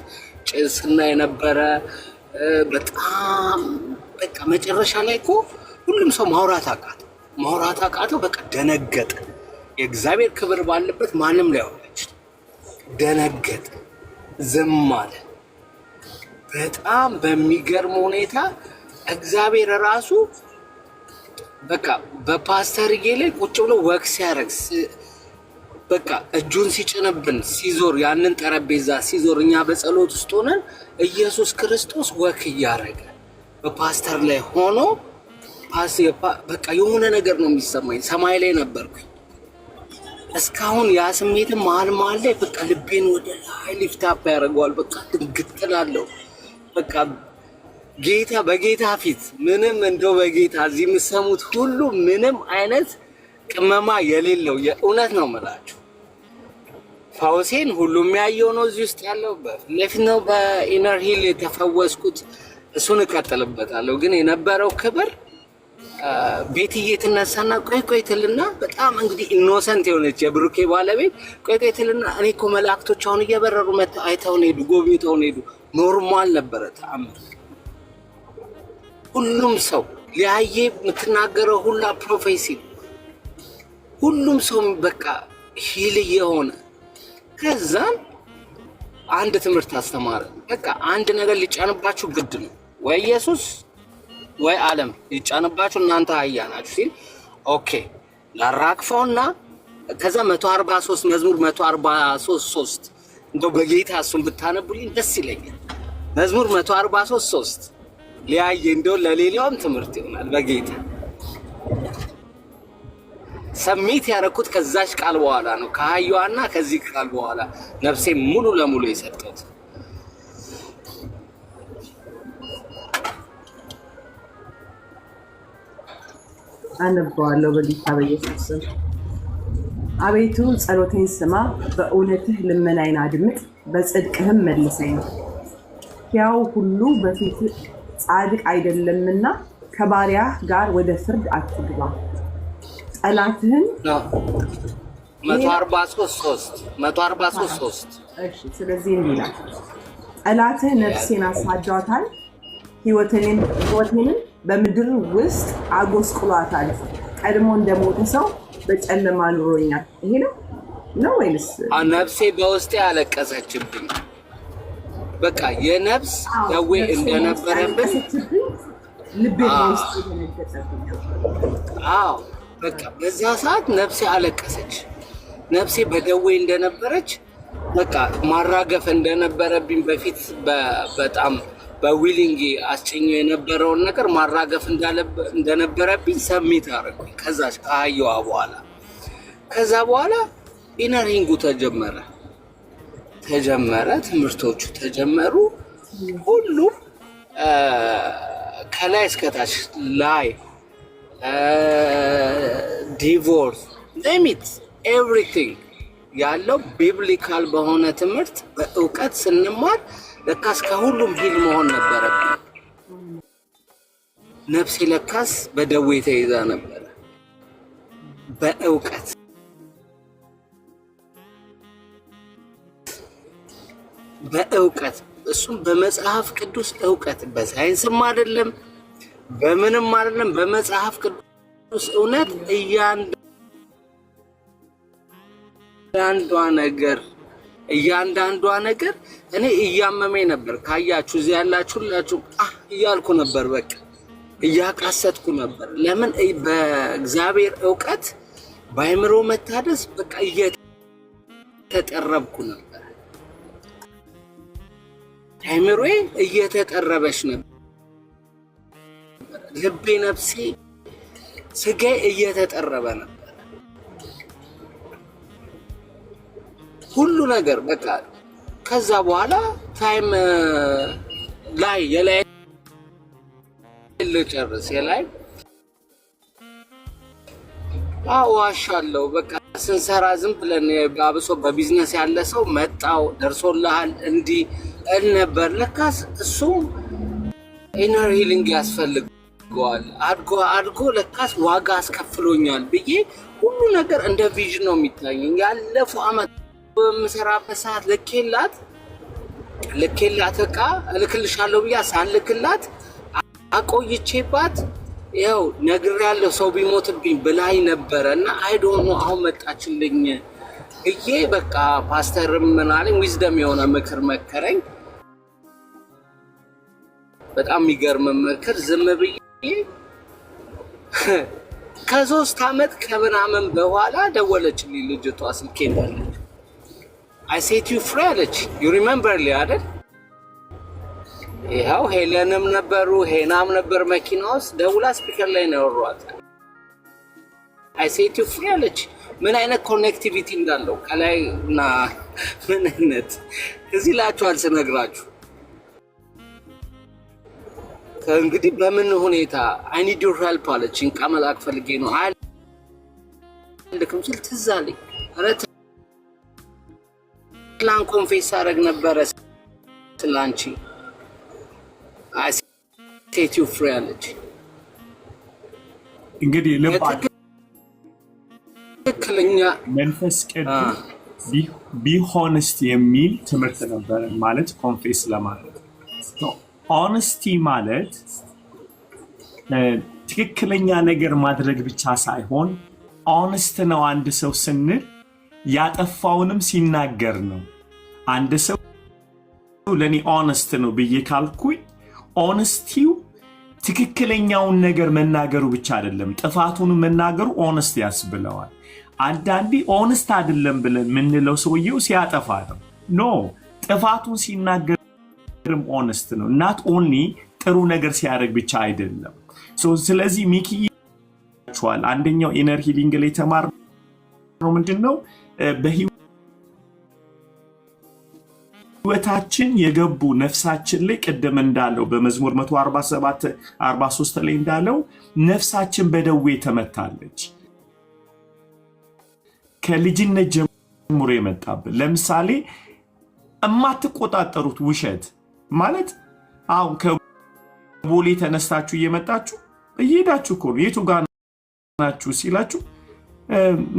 Speaker 1: ጭስና የነበረ በጣም በቃ መጨረሻ ላይ እኮ ሁሉም ሰው ማውራት አቃተው። በቃ ደነገጠ። የእግዚአብሔር ክብር ባለበት ማንም ሊያወራ አይችልም። ደነገጠ፣ ዝም አለ። በጣም በሚገርም ሁኔታ እግዚአብሔር ራሱ በቃ በፓስተርዬ ላይ ቁጭ ብሎ ወክ ሲያደርግ በቃ እጁን ሲጭንብን ሲዞር ያንን ጠረጴዛ ሲዞር እኛ በጸሎት ውስጥ ሆነን ኢየሱስ ክርስቶስ ወክ እያደረገ በፓስተር ላይ ሆኖ በቃ የሆነ ነገር ነው የሚሰማኝ። ሰማይ ላይ ነበርኩኝ እስካሁን ያ ስሜትም መሀል ላይ በቃ ልቤን ወደ ላይ ሊፍታፕ ያደርገዋል። በቃ ድንግጥ እላለሁ። በቃ ጌታ በጌታ ፊት ምንም እንደው በጌታ እዚህ የምሰሙት ሁሉ ምንም አይነት ቅመማ የሌለው የእውነት ነው የምላችሁ። ፋውሴን ሁሉም ያየው ነው እዚህ ውስጥ ያለው በፊት ነው በኢነር ሂል የተፈወስኩት። እሱን እቀጥልበታለሁ። ግን የነበረው ክብር ቤትዬ ትነሳና ቆይ ትልና በጣም እንግዲህ ኢኖሰንት የሆነች የብሩኬ ባለቤት ቆይ ትልና እኔ እኮ መላእክቶች አሁን እየበረሩ አይተውን ሄዱ ጎብኝተውን ሄዱ። ኖርማል ነበረ ተአምር። ሁሉም ሰው ሊያየ የምትናገረው ሁላ ፕሮፌሲ፣ ሁሉም ሰው በቃ ሂል የሆነ ከዛን አንድ ትምህርት አስተማረ። በቃ አንድ ነገር ሊጫንባችሁ ግድ ነው ወይ ኢየሱስ ወይ ዓለም ሊጫንባችሁ እናንተ አህያ ናችሁ ሲል ኦኬ ላራክፈውና ከዛ 143 መዝሙር 143 እንደው በጌታ እሱን ብታነቡልኝ ደስ ይለኛል። መዝሙር 143 ሊያየ እንደው ለሌላውም ትምህርት ይሆናል። በጌታ ሰሚት ያረኩት ከዛች ቃል በኋላ ነው። ከአህያዋና ከዚህ ቃል በኋላ ነፍሴ ሙሉ ለሙሉ የሰጠሁት።
Speaker 4: አነባዋለሁ በጌታ በኢየሱስ ስም። አቤቱ ጸሎቴን ስማ፣ በእውነትህ ልመናዬን አድምጥ፣ በጽድቅህም መልሰኝ። ሕያው ሁሉ በፊት ጻድቅ አይደለምና ከባሪያህ ጋር ወደ ፍርድ አትግባ። ጠላትህን
Speaker 1: 143
Speaker 4: እሺ። ስለዚህ እንዲህ ይላል፣ ጠላትህ ነፍሴን አሳዷታል፣ ሕይወቴንም በምድር ውስጥ አጎስቁሏታል። ቀድሞ እንደሞተ ሰው በጨለማ ኑሮኛል። ይሄ ነው ወይስ
Speaker 1: ነፍሴ በውስጤ ያለቀሰችብኝ? በቃ የነፍስ ደዌ እንደነበረብኝ
Speaker 4: ልቤ በውስጤ ተነገጠብኝ።
Speaker 1: አዎ በቃ በዛ ሰዓት ነፍሴ አለቀሰች። ነፍሴ በደዌ እንደነበረች በቃ ማራገፍ እንደነበረብኝ በፊት በጣም በዊሊንግ አስጨኘው የነበረውን ነገር ማራገፍ እንደነበረብኝ ሰሚት አደረኩኝ። ከዛች ከአህያዋ በኋላ ከዛ በኋላ ኢነሪንጉ ተጀመረ፣ ትምህርቶቹ ተጀመሩ። ሁሉም ከላይ እስከታች ላይ ዲቮርስ ሌሚት ኤቭሪቲንግ ያለው ቢብሊካል በሆነ ትምህርት በእውቀት ስንማር ለካስ ከሁሉም ሂል መሆን ነበረብኝ። ነፍሴ ለካስ በደዌ ተይዛ ነበረ። በእውቀት እሱም በመጽሐፍ ቅዱስ እውቀት፣ በሳይንስም አይደለም በምንም አይደለም፣ በመጽሐፍ ቅዱስ እውነት እያንዳንዷ ነገር እኔ እያመመኝ ነበር። ካያችሁ እዚህ ያላችሁ ሁላችሁ እያልኩ ነበር፣ በቃ እያቃሰትኩ ነበር። ለምን? በእግዚአብሔር እውቀት በአእምሮ መታደስ በቃ እየተጠረብኩ ነበር። አእምሮዬ እየተጠረበች ነበር። ልቤ፣ ነፍሴ፣ ስጋዬ እየተጠረበ ነበር። ሁሉ ነገር በቃ ከዛ በኋላ ታይም ላይ የላይ ልጨርስ የላይ ዋሻለሁ። በቃ ስንሰራ ዝም ብለን አብሶ በቢዝነስ ያለ ሰው መጣው ደርሶልሃል እንዲህ እል ነበር። ለካስ እሱም ኢነር ሂሊንግ ያስፈልገዋል። አድጎ ለካስ ዋጋ አስከፍሎኛል ብዬ ሁሉ ነገር እንደ ቪዥን ነው የሚታየኝ። ያለፈው አመት በምሰራበት ሰዓት ልኬላት እቃ እልክልሻለሁ ብያ ሳልክላት አቆይቼባት ያው ነግሬያለሁ ሰው ቢሞትብኝ ብላኝ ነበረ እና አይ ዶንት ኖ አሁን መጣችልኝ እዬ በቃ ፓስተርም ምን አለኝ ዊዝደም የሆነ ምክር መከረኝ። በጣም የሚገርም ምክር። ዝም ብዬ ከ3 አመት ከምናምን በኋላ ደወለችልኝ ልጅቷ ስልኬን ባለች I said you free አለች። you remember ሊ አይደል? ይኸው ሄለንም ነበሩ ሄናም ነበር መኪና ውስጥ ደውላ ስፒከር ላይ ነው ያወሯት። I said you free አለች። ምን አይነት ኮኔክቲቪቲ እንዳለው ከላይና ምን አይነት እዚህ ላችኋል ስነግራችሁ። ከእንግዲህ በምን ሁኔታ I need your help አለችኝ። ቀመላክ ፈልጌ ነው ልክም ስል ትዝ አለኝ። ላን ኮንፌስ አደረግ ነበረ ስላንቺ I set you free አለች።
Speaker 2: እንግዲህ ልባ
Speaker 1: ትክክለኛ
Speaker 2: መንፈስ ቅዱስ ቢሆንስት የሚል ትምህርት ነበር ማለት ኮንፌስ ለማለት ሆነስቲ ማለት ትክክለኛ ነገር ማድረግ ብቻ ሳይሆን ሆነስት ነው አንድ ሰው ስንል ያጠፋውንም ሲናገር ነው አንድ ሰው ለኔ ሆነስት ነው ብዬ ካልኩኝ ሆነስቲው ትክክለኛውን ነገር መናገሩ ብቻ አይደለም ጥፋቱን መናገሩ ሆነስት ያስብለዋል አንዳንዴ ሆነስት አይደለም ብለን ምንለው ሰውየው ሲያጠፋ ነው ኖ ጥፋቱን ሲናገርም ሆነስት ነው not only ጥሩ ነገር ሲያደርግ ብቻ አይደለም ስለዚህ ሚኪ ይቻላል አንደኛው ኢነር ሂሊንግ ላይ ተማርነው ምንድነው በህይወታችን የገቡ ነፍሳችን ላይ ቀደም እንዳለው በመዝሙር 147 43 ላይ እንዳለው ነፍሳችን በደዌ ተመታለች ከልጅነት ጀምሮ የመጣብን ለምሳሌ እማትቆጣጠሩት ውሸት ማለት አሁን ከቦሌ ተነስታችሁ እየመጣችሁ እየሄዳችሁ እኮ የቱ ጋር ናችሁ ሲላችሁ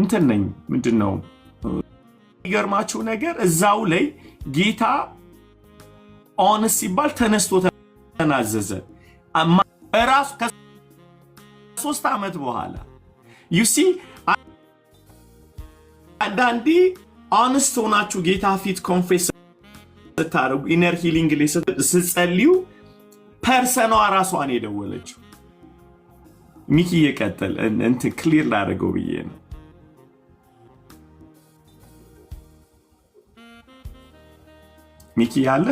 Speaker 2: እንትን ነኝ ምንድነው ይገርማችሁ ነገር እዛው ላይ ጌታ ኦነስ ሲባል ተነስቶ ተናዘዘ ራሱ ከ3 ዓመት በኋላ you see አንዳንዴ ኦነስት ሆናችሁ ጌታ ፊት ኮንፌስ ስታደርጉ ኢነር ሂሊንግ ላይ ስትጸልዩ ፐርሰኗ ራሷን የደወለችው ሚኪ ይቀጥል እንትን ክሊር ላደርገው ብዬ ነው ሚኪ ያለ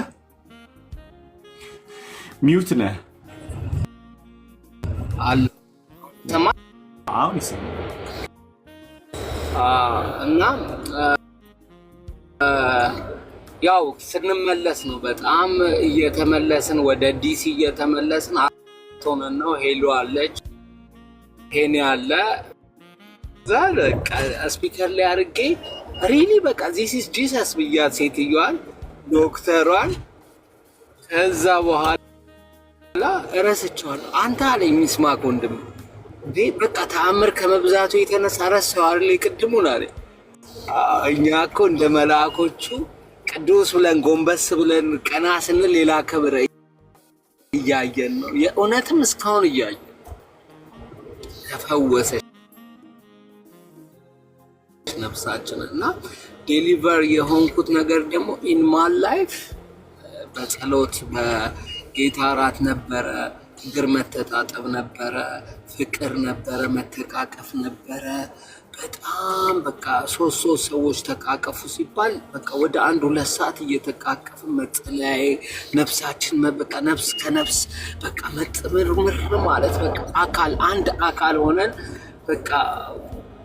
Speaker 2: ሚውት ነህ
Speaker 1: አለ ተማ
Speaker 2: አሁን ይሰማል
Speaker 1: እና ያው ስንመለስ ነው በጣም እየተመለስን ወደ ዲሲ እየተመለስን አቶነን ነው ሄሎ አለች ሄኔ አለ ዛለ ስፒከር ላይ አድርጌ ሪሊ በቃ this is Jesus ብያት ሴትዮዋን ዶክተሯን ከዛ በኋላ እረስቸዋለሁ አንተ አለኝ ሚስማክ ወንድም በቃ ተአምር ከመብዛቱ የተነሳ ረሳው አይደል ቅድሙን አለ እኛ እኮ እንደ መላእክቶቹ ቅዱስ ብለን ጎንበስ ብለን ቀና ስንል ሌላ ክብር እያየን ነው የእውነትም እስካሁን እያየን ተፈወሰች ነፍሳችንና ዴሊቨር የሆንኩት ነገር ደግሞ ኢን ማይ ላይፍ በጸሎት በጌታ ራት ነበረ እግር መተጣጠብ ነበረ ፍቅር ነበረ መተቃቀፍ ነበረ በጣም በቃ ሶስት ሰዎች ተቃቀፉ ሲባል በቃ ወደ 1-2 ሰዓት እየተቃቀፉ መጸለይ ነፍሳችን በቃ ነፍስ ከነፍስ በቃ መጥምርምር ማለት በቃ አካል አንድ አካል ሆነን በቃ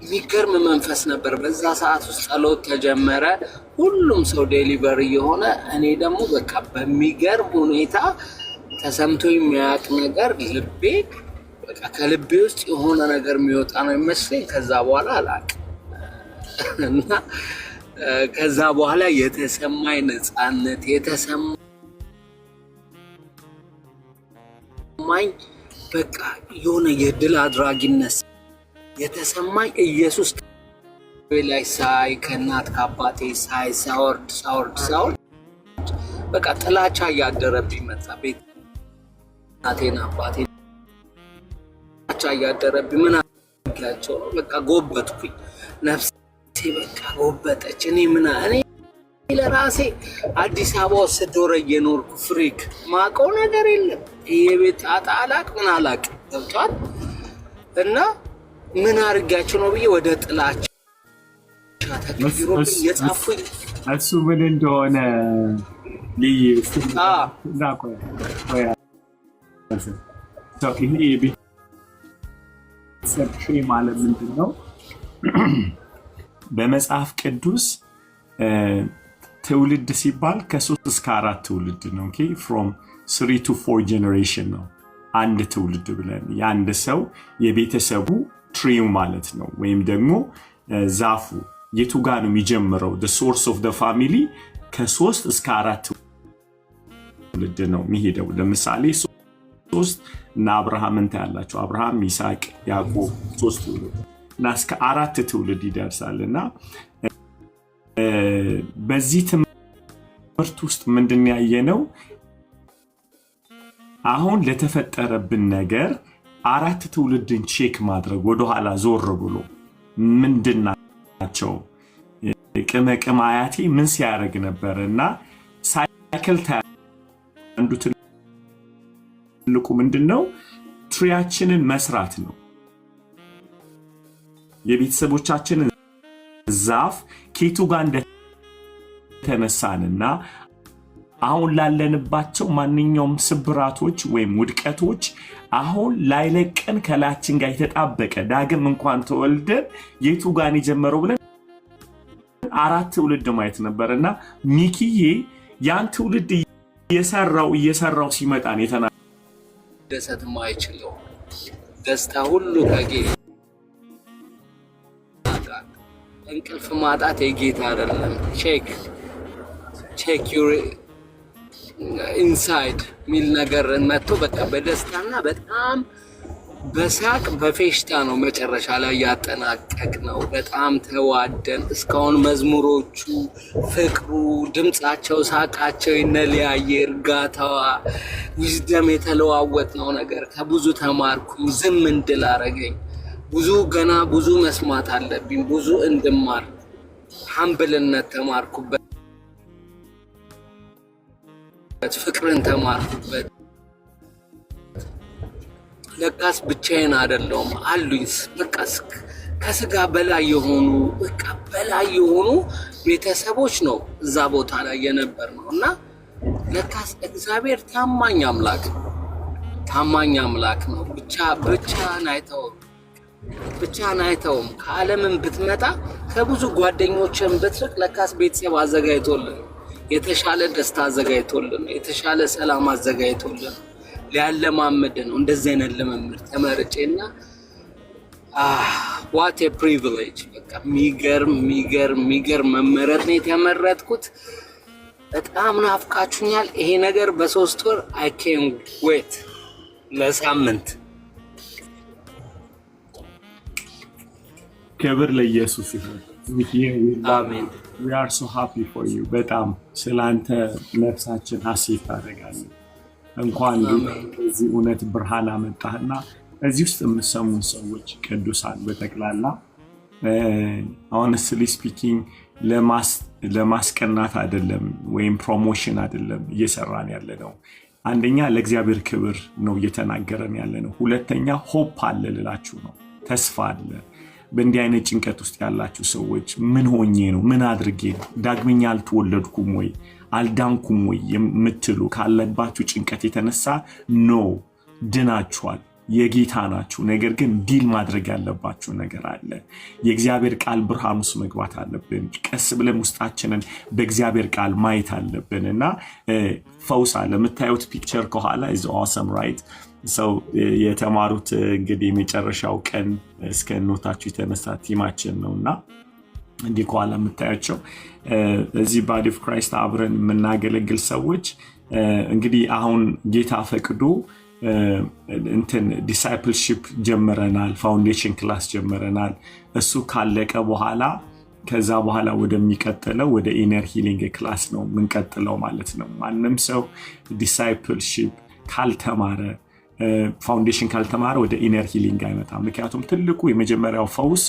Speaker 1: የሚገርም መንፈስ ነበር በዛ ሰዓት ውስጥ ጸሎት ተጀመረ ሁሉም ሰው ዴሊቨር የሆነ እኔ ደግሞ በቃ በሚገርም ሁኔታ ተሰምቶ የሚያውቅ ነገር ልቤ በቃ ከልቤ ውስጥ የሆነ ነገር የሚወጣ ነው ይመስለኝ ከዛ በኋላ አላውቅም እና ከዛ በኋላ የተሰማኝ ነፃነት የተሰማኝ በቃ የሆነ የድል አድራጊነት የተሰማኝ ኢየሱስ ላይ ሳይ ከእናት ከአባቴ ሳይ ሳወርድ በቃ ጥላቻ እያደረብኝ መጣ ቤት እናቴን አባቴን ጥላቻ እያደረብኝ ምን አድርጋቸው ነው በቃ ጎበጥኩኝ ነፍሴ በቃ ጎበጠች እኔ ለራሴ አዲስ አበባ ስዶር እየኖርኩ ፍሪክ ማቀው ነገር የለም የቤት አጣላቅ ምን አላቅ ገብቷል እና ምን አድርጋቸው ነው ብዬ ወደ ጥላቻ ተቀይሮብኝ የጻፉኝ
Speaker 2: እሱ ምን እንደሆነ ልይ ይሄ ቤተሰብ ማለት ምንድን ነው በመጽሐፍ ቅዱስ ትውልድ ሲባል ከ3 እስከ 4 ትውልድ ነው from 3 to 4 generation ነው አንድ ትውልድ ብለን የአንድ ሰው የቤተሰቡ ትሪው ማለት ነው ወይም ደግሞ ዛፉ የቱ ጋር ነው የሚጀምረው the source of the family ከ3 እስከ 4 ትውልድ ነው የሚሄደው ለምሳሌ 3 እና አብርሃምን ታያላችሁ። አብርሃም፣ ይስሐቅ፣ ያዕቆብ 3 ትውልድ እና እስከ 4 ትውልድ ይደርሳልና በዚህ ትምህርት ውስጥ ምንድን ያየነው አሁን ለተፈጠረብን ነገር 4 ትውልድን ቼክ ማድረግ ወደኋላ ዞር ብሎ ምንድናቸው ቅመቅም አያቴ ምን ሲያደርግ ነበር እና ሳይክል አንዱ ትልቁ ምንድነው ትሪያችንን መስራት ነው። የቤተሰቦቻችንን ዛፍ ኬቱ ጋር እንደተነሳንና አሁን ላለንባቸው ማንኛውም ስብራቶች ወይም ውድቀቶች አሁን ላይለቀን ከላችን ጋር የተጣበቀ ዳግም እንኳን ተወልደን የቱ ጋር የጀመረው ብለን 4 ትውልድ ማየት ነበርና ሚኪዬ ያን ትውልድ እየሰራው ሲመጣን
Speaker 1: ደሰት ማይችለው ደስታ ሁሉ ከጌታ እንቅልፍ ማጣት የጌታ አይደለም። ቼክ ዩር ኢንሳይድ ሚል ነገር መጥቶ በቃ በደስታና በጣም በሳቅ በፌሽታ ነው መጨረሻ ላይ ያጠናቀቅ ነው። በጣም ተዋደን እስካሁን መዝሙሮቹ፣ ፍቅሩ፣ ድምጻቸው፣ ሳቃቸው ይነለያየ እርጋታዋ ዊዝደም የተለዋወጥ ነው ነገር ከብዙ ተማርኩ። ዝም እንድል አረገኝ። ገና ብዙ መስማት አለብኝ። ብዙ እንድማር ሀምብልነት ተማርኩበት። ፍቅርን ተማርኩበት። ለካስ ብቻዬን አይደለሁም አሉኝ። በቃ ከስጋ በላይ የሆኑ ቤተሰቦች ነው እዛ ቦታ ላይ የነበር ነው እና ለካስ እግዚአብሔር ታማኝ አምላክ ነው። ብቻህን አይተውም። ከዓለምን ብትመጣ ከብዙ ጓደኞችን ብትርቅ ለካስ ቤተሰብ አዘጋጅቶልን፣ የተሻለ ደስታ አዘጋጅቶልን፣ የተሻለ ሰላም አዘጋጅቶልን ሊያለማመድ ነው። እንደዚህ አይነት ልምምድ ተመርጬና ዋት ኤ ፕሪቪሌጅ። በቃ የሚገርም መመረጥ ነው የተመረጥኩት። በጣም ናፍቃችሁኛል። ይሄ ነገር በ3 ወር አይ ካን ዌት ለሳምንት።
Speaker 2: ክብር ለኢየሱስ ይሁን። አሜን። we are so happy for you። በጣም ስላንተ ነፍሳችን ሐሴት ታደርጋለች። እንኳን እዚህ እውነት ብርሃን አመጣህና እዚህ ውስጥ የምሰሙን ሰዎች ቅዱሳን በተክላላ honestly speaking ለማስቀናት አይደለም ወይም ፕሮሞሽን አይደለም እየሰራን ያለ ነው። አንደኛ ለእግዚአብሔር ክብር ነው እየተናገረን ያለ ነው። ሁለተኛ ሆፕ አለ ልላችሁ ነው። ተስፋ አለ። በእንዲህ አይነት ጭንቀት ውስጥ ያላችሁ ሰዎች ምን ሆኜ ነው? ምን አድርጌ ነው? ዳግመኛ አልተወለድኩም ወይ? አልዳንኩም ወይ የምትሉ ካለባችሁ ጭንቀት የተነሳ ድናችኋል። የጌታ ናችሁ። ነገር ግን ዲል ማድረግ ያለባችሁ ነገር አለ። የእግዚአብሔር ቃል ብርሃን ውስጥ መግባት አለብን። ቀስ ብለን ውስጣችንን በእግዚአብሔር ቃል ማየት አለብን እና ፈውስ አለ። የምታዩት ፒክቸር ከኋላ is awesome right? ሰው የተማሩት እንግዲህ የመጨረሻው ቀን እስከ ኖታችሁ የተነሳ ቲማችን ነውና እንዲህ ከኋላ የምታያቸው እዚህ ባዲ ኦፍ ክራይስት አብረን የምናገለግል ሰዎች እንግዲህ አሁን ጌታ ፈቅዶ ዲሳይፕልሺፕ ጀምረናል። ፋውንዴሽን ክላስ ጀምረናል። እሱ ካለቀ በኋላ ከዛ በኋላ ወደሚቀጥለው ወደ ኢነር ሂሊንግ ክላስ ነው የምንቀጥለው ማለት ነው። ማንም ሰው ዲሳይፕልሺፕ ካልተማረ ፋውንዴሽን ካልተማረ ወደ ኢነር ሂሊንግ አይመጣም። ምክንያቱም ትልቁ የመጀመሪያው ፈውስ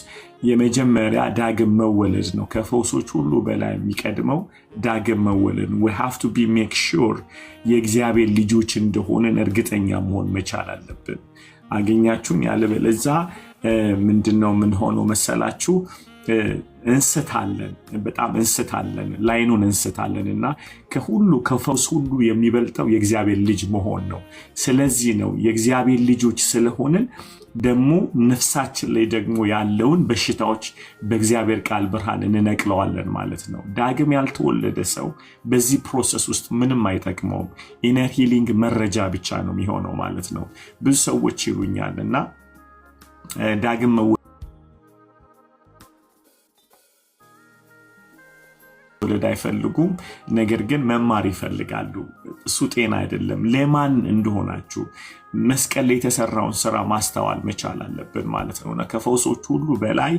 Speaker 2: የመጀመሪያ ዳግም መወለድ ነው። ከፈውሶች ሁሉ በላይ የሚቀድመው ዳግም መወለድ ነው። we have to be make sure የእግዚአብሔር ልጆች እንደሆነን እርግጠኛ መሆን መቻል አለብን። አገኛችሁን? ያለበለዚያ ምንድነው ምን ሆኖ መሰላችሁ? እንስታለን፣ በጣም እንስታለን፣ ላይኑን እንስታለንና ከፈውስ ሁሉ የሚበልጠው የእግዚአብሔር ልጅ መሆን ነው። ስለዚህ ነው የእግዚአብሔር ልጆች ስለሆንን ደግሞ ነፍሳችን ላይ ደግሞ ያለውን በሽታዎች በእግዚአብሔር ቃል ብርሃን እንነቅለዋለን ማለት ነው። ዳግም ያልተወለደ ሰው በዚህ ፕሮሰስ ውስጥ ምንም አይጠቅመውም። ኢነር ሂሊንግ መረጃ ብቻ ነው የሚሆነው ማለት ነው። ብዙ ሰዎች ይሉኛልና ዳግም መውለድ አይፈልጉም፣ ነገር ግን መማር ይፈልጋሉ። እሱ ጤና አይደለም። ለማን እንደሆናችሁ መስቀል ላይ የተሰራውን ስራ ማስተዋል መቻል አለብን ማለት ነው። ከፈውሶች ሁሉ በላይ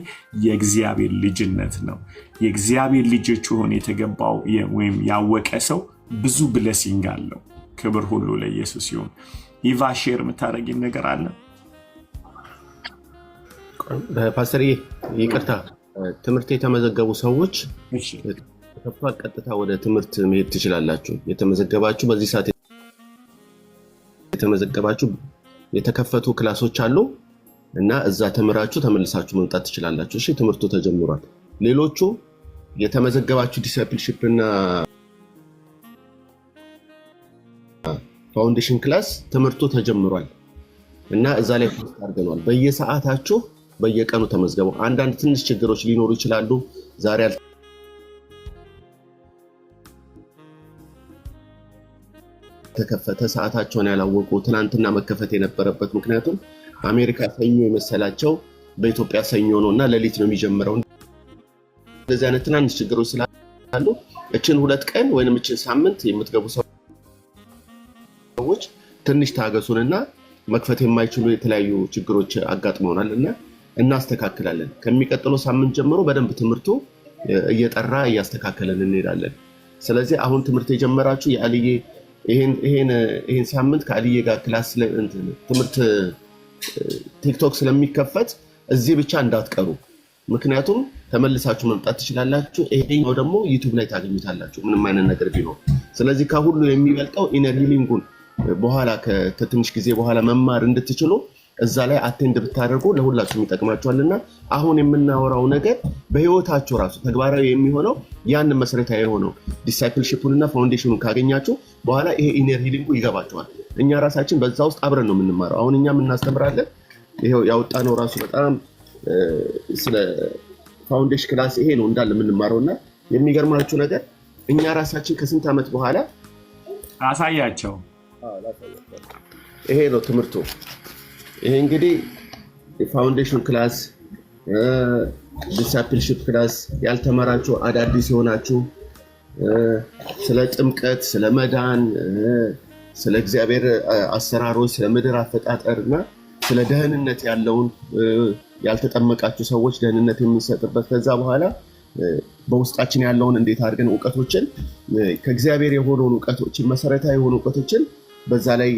Speaker 2: የእግዚአብሔር ልጅነት ነው። የእግዚአብሔር ልጆች ሆነ የተገባው ወይም ያወቀ ሰው ብዙ ብለሲንግ አለው። ክብር ሁሉ ለኢየሱስ ይሁን። ኢቫ ሼር የምታደርጊን ነገር አለ?
Speaker 5: ፓስተር ይቅርታ፣ ትምህርት የተመዘገቡ ሰዎች ከፍቷል፣ ቀጥታ ወደ ትምህርት መሄድ ትችላላችሁ። የተመዘገባችሁ በዚህ ሰዓት የተመዘገባችሁ የተከፈቱ ክላሶች አሉ እና እዛ ተምራችሁ ተመልሳችሁ መምጣት ትችላላችሁ። እሺ፣ ትምህርቱ ተጀምሯል። ሌሎቹ የተመዘገባችሁ ዲሲፕልሺፕ እና ፋውንዴሽን ክላስ ትምህርቱ ተጀምሯል እና እዛ ላይ ፖስት አድርገናል። በየሰዓታችሁ በየቀኑ ተመዝገቡ። አንዳንድ ትንሽ ችግሮች ሊኖሩ ይችላሉ። ዛሬ ተከፈተ ሰዓታቸውን ያላወቁ ትናንትና መከፈት የነበረበት ምክንያቱም አሜሪካ ሰኞ የመሰላቸው በኢትዮጵያ ሰኞ ነውና ሌሊት ነው የሚጀምረው። እንደዚህ አይነት ትናንሽ ችግሮች ስላሉ እችን 2 ቀን ወይንም እችን ሳምንት የምትገቡ ሰዎች ትንሽ ታገሱንና መክፈት የማይችሉ የተለያዩ ችግሮች አጋጥመውናልና እናስተካክላለን። ከሚቀጥለው ሳምንት ጀምሮ በደንብ ትምህርቱ እየጠራ እያስተካከለን እንሄዳለን። ስለዚህ አሁን ትምህርት የጀመራችሁ የአልዬ ይሄን ሳምንት ከአልዬ ጋር ክላስ ትምህርት ቲክቶክ ስለሚከፈት እዚህ ብቻ እንዳትቀሩ፣ ምክንያቱም ተመልሳችሁ መምጣት ትችላላችሁ። ይሄኛው ደግሞ ዩቲዩብ ላይ ታገኙታላችሁ ምንም አይነት ነገር ቢኖር። ስለዚህ ከሁሉ የሚበልጠው ኢነር ሂሊንጉን በኋላ ከትንሽ ጊዜ በኋላ መማር እንድትችሉ እዛ ላይ አቴንድ ብታደርጉ ለሁላችሁም ይጠቅማችኋልና አሁን የምናወራው ነገር በህይወታችሁ ራሱ ተግባራዊ የሚሆነው ያን መሰረታዊ የሆነው ዲሲፕልሺፑን እና ፋውንዴሽኑን ካገኛችሁ በኋላ ይሄ ኢነር ሂሊንጉ ይገባችኋል። እኛ ራሳችን በዛ ውስጥ አብረን ነው የምንማረው። አሁን እኛም እናስተምራለን። ይሄው ያወጣነው ራሱ በጣም ስለ ፋውንዴሽን ክላስ ይሄ ነው እንዳለ የምንማረውና የሚገርማችሁ ነገር እኛ ራሳችን ከስንት ዓመት በኋላ
Speaker 2: አሳያቸው።
Speaker 5: ይሄ ነው ትምህርቱ። ይሄ እንግዲህ የፋውንዴሽን ክላስ ዲሲፕልሺፕ ክላስ ያልተማራችሁ አዳዲስ የሆናችሁ ስለ ጥምቀት፣ ስለ መዳን፣ ስለ እግዚአብሔር አሰራሮች፣ ስለ ምድር አፈጣጠርና ስለ ደህንነት ያለውን ያልተጠመቃችሁ ሰዎች ደህንነት የምንሰጥበት ከዛ በኋላ በውስጣችን ያለውን እንዴት አድርገን ዕውቀቶችን ከእግዚአብሔር የሆነውን ዕውቀቶችን መሰረታዊ የሆኑ ዕውቀቶችን በዛ ላይ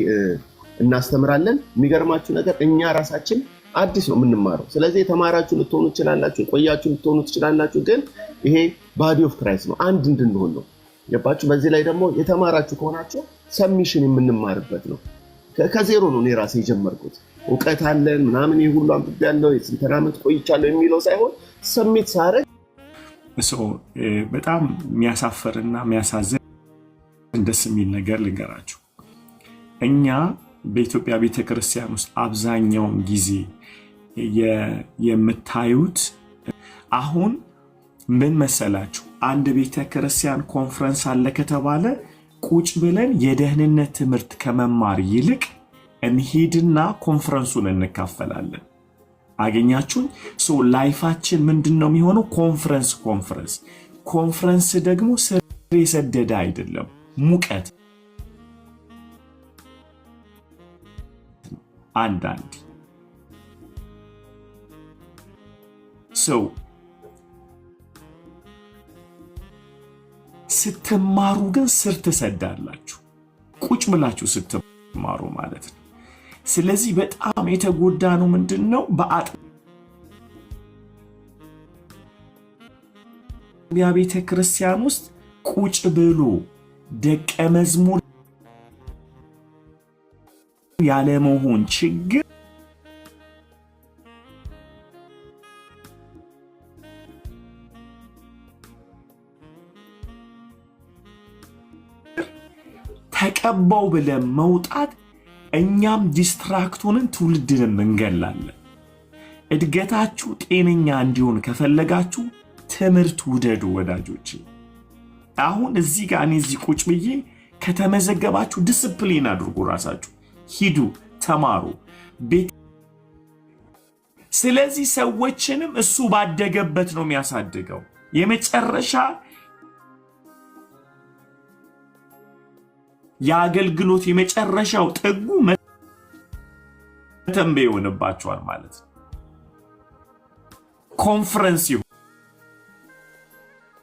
Speaker 5: እናስተምራለን። የሚገርማችሁ ነገር እኛ ራሳችን አዲስ ነው የምንማረው። ስለዚህ የተማራችሁ ልትሆኑ ትችላላችሁ፣ የቆያችሁ ልትሆኑ ትችላላችሁ። ግን ይሄ ባዲ ኦፍ ክራይስት ነው፣ አንድ እንድንሆን ነው። ገባችሁ? በዚህ ላይ ደግሞ የተማራችሁ ከሆናችሁ ሰሚሽን የምንማርበት ነው። ከዜሮ ነው እኔ ራሴ የጀመርኩት። ዕውቀት አለን ምናምን ይሄ ሁሉ አንብቤያለሁ የስንተና ዓመት ቆይቻለሁ የሚለው ሳይሆን ሰሚት ሳረግ
Speaker 2: በጣም የሚያሳፍርና የሚያሳዝን ደስ የሚል ነገር ልንገራችሁ። እኛ በኢትዮጵያ ቤተክርስቲያን ውስጥ አብዛኛውን ጊዜ የምታዩት አሁን ምን መሰላችሁ? አንድ ቤተክርስቲያን ኮንፈረንስ አለ ከተባለ ቁጭ ብለን የደህንነት ትምህርት ከመማር ይልቅ እንሂድና ኮንፈረንሱን እንካፈላለን። አገኛችሁን? ላይፋችን ምንድነው የሚሆነው? ኮንፈረንስ ደግሞ ስር የሰደደ አይደለም፣ ሙቀት አንዳንድ ስትማሩ ግን ስር ትሰዳላችሁ፣ ቁጭ ብላችሁ ስትማሩ ማለት ነው። ስለዚህ በጣም የተጎዳ ነው ምንድነው በአጥቢያ ቤተ ክርስቲያን ውስጥ ቁጭ ብሎ ደቀ መዝሙር ያለመሆን ችግር ተቀባው ብለን መውጣት እኛም ዲስትራክቱንን ትውልድንም እንገላለን። እድገታችሁ ጤነኛ እንዲሆን ከፈለጋችሁ ትምህርት ውደዱ ወዳጆች። አሁን እዚህ ጋር እኔ እዚህ ቁጭ ብዬ ከተመዘገባችሁ ዲስፕሊን አድርጉ፣ ራሳችሁ ሂዱ፣ ተማሩ። ስለዚህ ሰዎችንም እሱ ባደገበት ነው የሚያሳድገው። የመጨረሻ የአገልግሎት የመጨረሻው ጥጉ መተንበይ ይሆንባቸዋል ማለት ነው። ኮንፈረንስ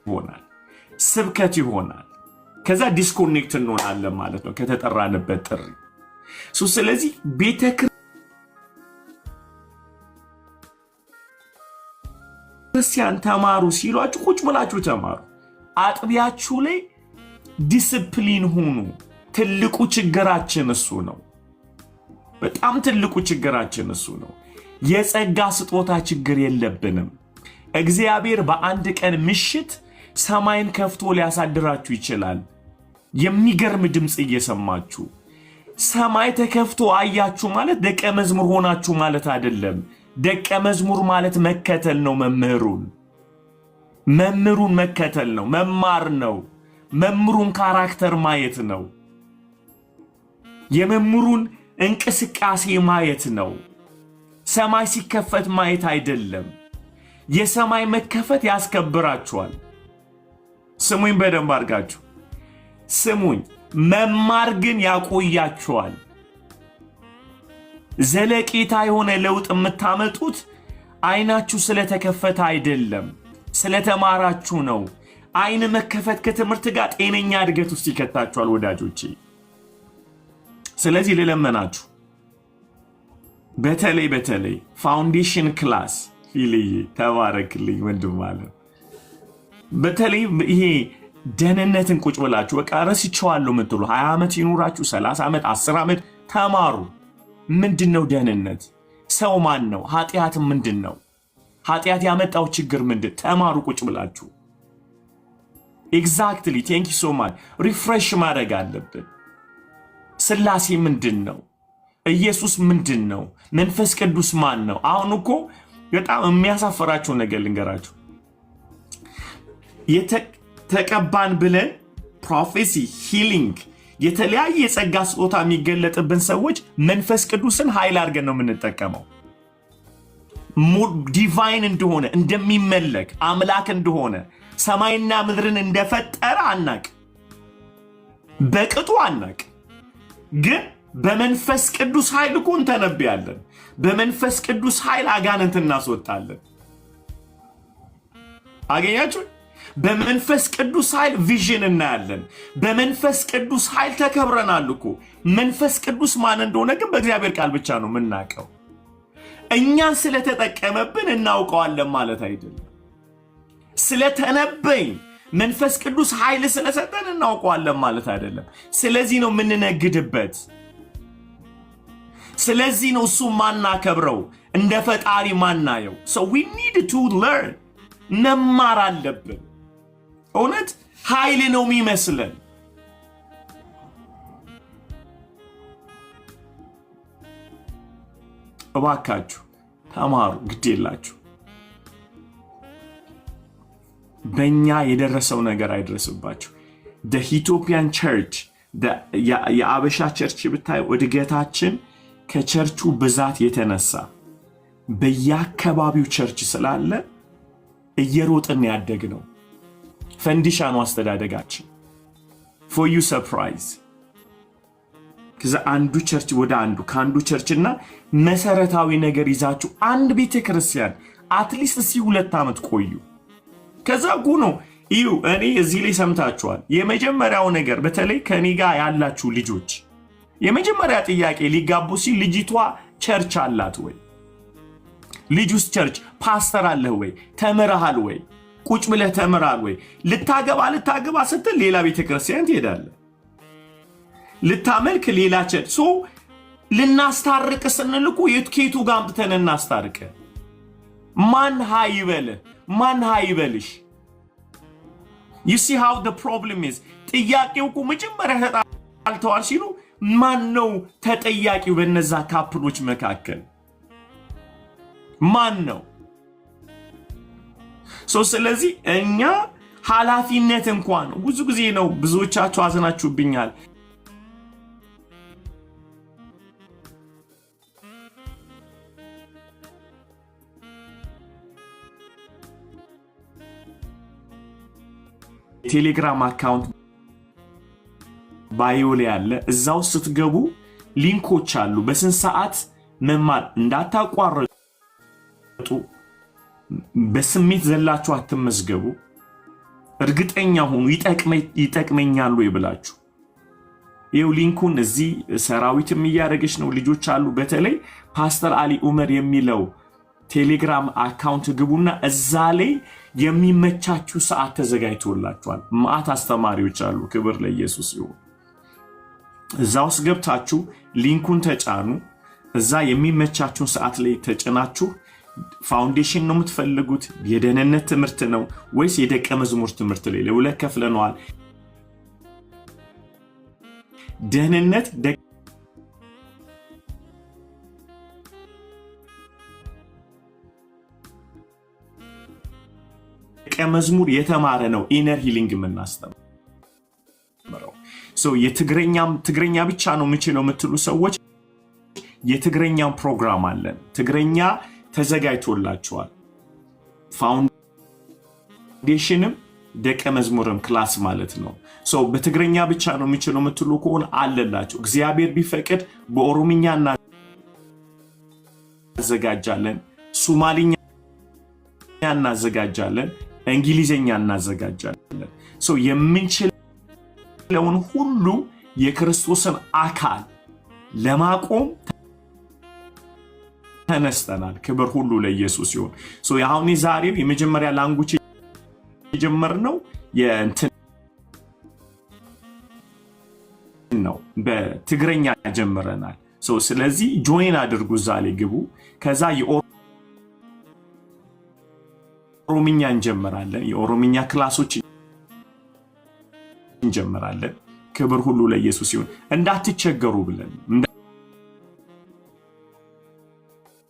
Speaker 2: ይሆናል፣ ስብከት ይሆናል። ከዛ ዲስኮኔክት እንሆናለን ማለት ነው ከተጠራንበት ጥሪ። ስለዚህ ቤተክርስቲያን ተማሩ ሲሏችሁ ቁጭ ብላችሁ ተማሩ። አጥቢያችሁ ላይ ዲስፕሊን ሁኑ። ትልቁ ችግራችን እሱ ነው። በጣም ትልቁ ችግራችን እሱ ነው። የጸጋ ስጦታ ችግር የለብንም። እግዚአብሔር በአንድ ቀን ምሽት ሰማይን ከፍቶ ሊያሳድራችሁ ይችላል። የሚገርም ድምፅ እየሰማችሁ ሰማይ ተከፍቶ አያችሁ ማለት ደቀ መዝሙር ሆናችሁ ማለት አይደለም። ደቀ መዝሙር ማለት መከተል ነው። መምህሩን መከተል ነው፣ መማር ነው። መምህሩን ካራክተር ማየት ነው። የመምህሩን እንቅስቃሴ ማየት ነው። ሰማይ ሲከፈት ማየት አይደለም። የሰማይ መከፈት ያስከብራችኋል። ስሙኝ፣ በደንብ አድርጋችሁ ስሙኝ። መማር ግን ያቆያችኋል። ዘለቄታ የሆነ ለውጥ የምታመጡት አይናችሁ ስለተከፈተ አይደለም፣ ስለተማራችሁ ነው። አይን መከፈት ከትምህርት ጋር ጤነኛ እድገት ውስጥ ይከታችኋል ወዳጆቼ። ስለዚህ ልለመናችሁ፣ በተለይ ፋውንዴሽን ክላስ ፊልዬ ተባረክልኝ ወንድም ማለት በተለይ ይሄ ደህንነትን ቁጭ ብላችሁ በቃ ረስቼዋለሁ የምትሉ 20 ዓመት ይኑራችሁ 30 ዓመት 10 ዓመት ተማሩ። ምንድነው ደህንነት? ሰው ማን ነው? ኃጢአት ምንድነው? ኃጢአት ያመጣው ችግር ምንድን? ተማሩ ቁጭ ብላችሁ። ኤግዛክትሊ ቴንክ ዩ ሶ ማች። ሪፍሬሽ ማድረግ አለብን። ስላሴ ምንድነው? ኢየሱስ ምንድነው? መንፈስ ቅዱስ ማን ነው? አሁን እኮ በጣም የሚያሳፈራችሁ ነገር ልንገራችሁ። ተቀባን ብለን ፕሮፌሲ፣ ሂሊንግ፣ የተለያየ የጸጋ ስጦታ የሚገለጥብን ሰዎች መንፈስ ቅዱስን ኃይል አድርገን ነው የምንጠቀመው። ዲቫይን እንደሆነ እንደሚመለክ አምላክ እንደሆነ ሰማይና ምድርን እንደፈጠረ አናቅ፣ በቅጡ አናቅ። ግን በመንፈስ ቅዱስ ኃይል እኮ እንተነብያለን። በመንፈስ ቅዱስ ኃይል አጋንንት እናስወጣለን። አገኛችሁ? በመንፈስ ቅዱስ ኃይል ቪዥን እናያለን። በመንፈስ ቅዱስ ኃይል ተከብረናል እኮ። መንፈስ ቅዱስ ማን እንደሆነ ግን በእግዚአብሔር ቃል ብቻ ነው የምናውቀው። እኛን ስለተጠቀመብን እናውቀዋለን ማለት አይደለም። ስለተነበይን መንፈስ ቅዱስ ኃይል ስለሰጠን እናውቀዋለን ማለት አይደለም። ስለዚህ ነው የምንነግድበት። ስለዚህ ነው እሱ ማናከብረው፣ እንደ ፈጣሪ ማናየው። so we need to learn። መማር አለብን። እውነት ኃይል ነው የሚመስለን። እባካችሁ ተማሩ፣ ግድ የላችሁ። በእኛ የደረሰው ነገር አይደርስባችሁ። ኢትዮጵያን ቸርች የአበሻ ቸርች ብታይ እድገታችን ከቸርቹ ብዛት የተነሳ በየአካባቢው ቸርች ስላለ እየሮጥን ያደግ ነው። ፈንዲሻ ነው አስተዳደጋችን። for you surprise ከዛ አንዱ ቸርች ወደ አንዱ ከአንዱ ቸርችና መሰረታዊ ነገር ይዛችሁ አንድ ቤተክርስቲያን አትሊስት 2 ዓመት ቆዩ። ከዛ ጉኖ እዩ። እኔ እዚህ ላይ ሰምታችኋል። የመጀመሪያው ነገር በተለይ ከኔ ጋር ያላችሁ ልጆች የመጀመሪያ ጥያቄ ሊጋቡ ሲል ልጅቷ ቸርች አላት ወይ? ልጁስ ቸርች ፓስተር አለህ ወይ? ተምረሃል ወይ? ቁጭ ብለህ ተምረሃል ወይ? ልታገባ ስትል ሌላ ቤተክርስቲያን ትሄዳለህ። ልታመልክ ሌላ ቸርች። ሶ ልናስታርቅ ስንልኩ የትኬቱ ጋር አምጥተን እናስታርቅ። ማን ሃይ ይበልህ? ማን ሃይ ይበልሽ? you see how the problem is። ጥያቄው እኮ መጀመሪያ ተጣልተዋል ሲሉ ማን ነው ተጠያቂው? በእነዛ ካፕሎች መካከል ማን ነው? ስለዚህ እኛ ኃላፊነት እንኳን ብዙ ጊዜ ነው ብዙዎቻችሁ አዘናችሁብኛል። ቴሌግራም አካውንት ባዮ ላይ ያለ እዛው ስትገቡ ሊንኮች አሉ። በስንት ሰዓት መማር እንዳታቋርጡ። በስሜት ዘላችሁ አትመዝገቡ። እርግጠኛ ሁኑ ይጠቅመኛል ወይ ብላችሁ። ይኸው ሊንኩን እዚህ ሰራዊትም እያደረገች ነው። ልጆች አሉ። በተለይ ፓስተር አሊ ኡመር የሚለው ቴሌግራም አካውንት ግቡና እዛ ላይ የሚመቻችሁ ሰዓት ተዘጋጅቶላችኋል። ማአት አስተማሪዎች አሉ። ክብር ለኢየሱስ ይሁን። እዛ ውስጥ ገብታችሁ ሊንኩን ተጫኑ። እዛ የሚመቻችሁን ሰዓት ላይ ተጭናችሁ ፋውንዴሽን ነው የምትፈልጉት? የደህንነት ትምህርት ነው ወይስ የደቀ መዝሙር ትምህርት ላይ? ለሁለት ከፍለነዋል። ደህንነት ደቀ መዝሙር የተማረ ነው ኢነር ሂሊንግ የምናስተምረው። ትግረኛ ብቻ ነው የምችለው የምትሉ ሰዎች የትግረኛም ፕሮግራም አለን። ትግረኛ ተዘጋጅቶላችኋል። ፋውንዴሽንም ደቀ መዝሙርም ክላስ ማለት ነው። በትግረኛ ብቻ ነው የምችለው የምትሉ ከሆነ አለላችሁ። እግዚአብሔር ቢፈቅድ በኦሮምኛ እናዘጋጃለን፣ ሱማሊኛ እናዘጋጃለን፣ እንግሊዝኛ እናዘጋጃለን። የምንችለውን ሁሉ የክርስቶስን አካል ለማቆም ተነስተናል። ክብር ሁሉ ለኢየሱስ ይሁን። አሁን ዛሬው የመጀመሪያ ላንጉጅ የጀመርነው የእንትን ነው፣ በትግረኛ ጀምረናል። ስለዚህ ጆይን አድርጉ፣ እዛ ላይ ግቡ። ከዛ የኦሮምኛ እንጀምራለን፣ የኦሮምኛ ክላሶች እንጀምራለን። ክብር ሁሉ ለኢየሱስ ይሁን። እንዳትቸገሩ ብለን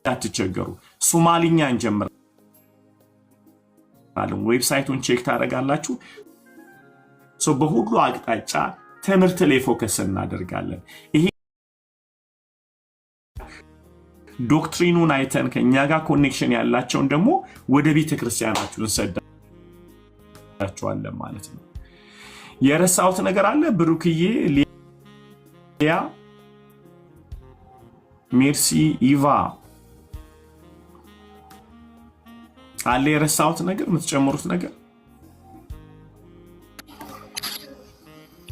Speaker 2: እንዳትቸገሩ። ሶማሊኛ እንጀምራለን። ዌብሳይቱን ቼክ ታደርጋላችሁ። በሁሉ አቅጣጫ ትምህርት ላይ ፎከስ እናደርጋለን። ይሄ ዶክትሪኑን አይተን ከኛ ጋር ኮኔክሽን ያላቸውን ደግሞ ወደ ቤተክርስቲያናችሁ እንሰዳቸዋለን ማለት ነው። የረሳሁት ነገር አለ? ብሩክዬ፣ ሊያ፣ ሜርሲ፣ ኢቫ አለ የረሳሁት ነገር የምትጨምሩት ነገር?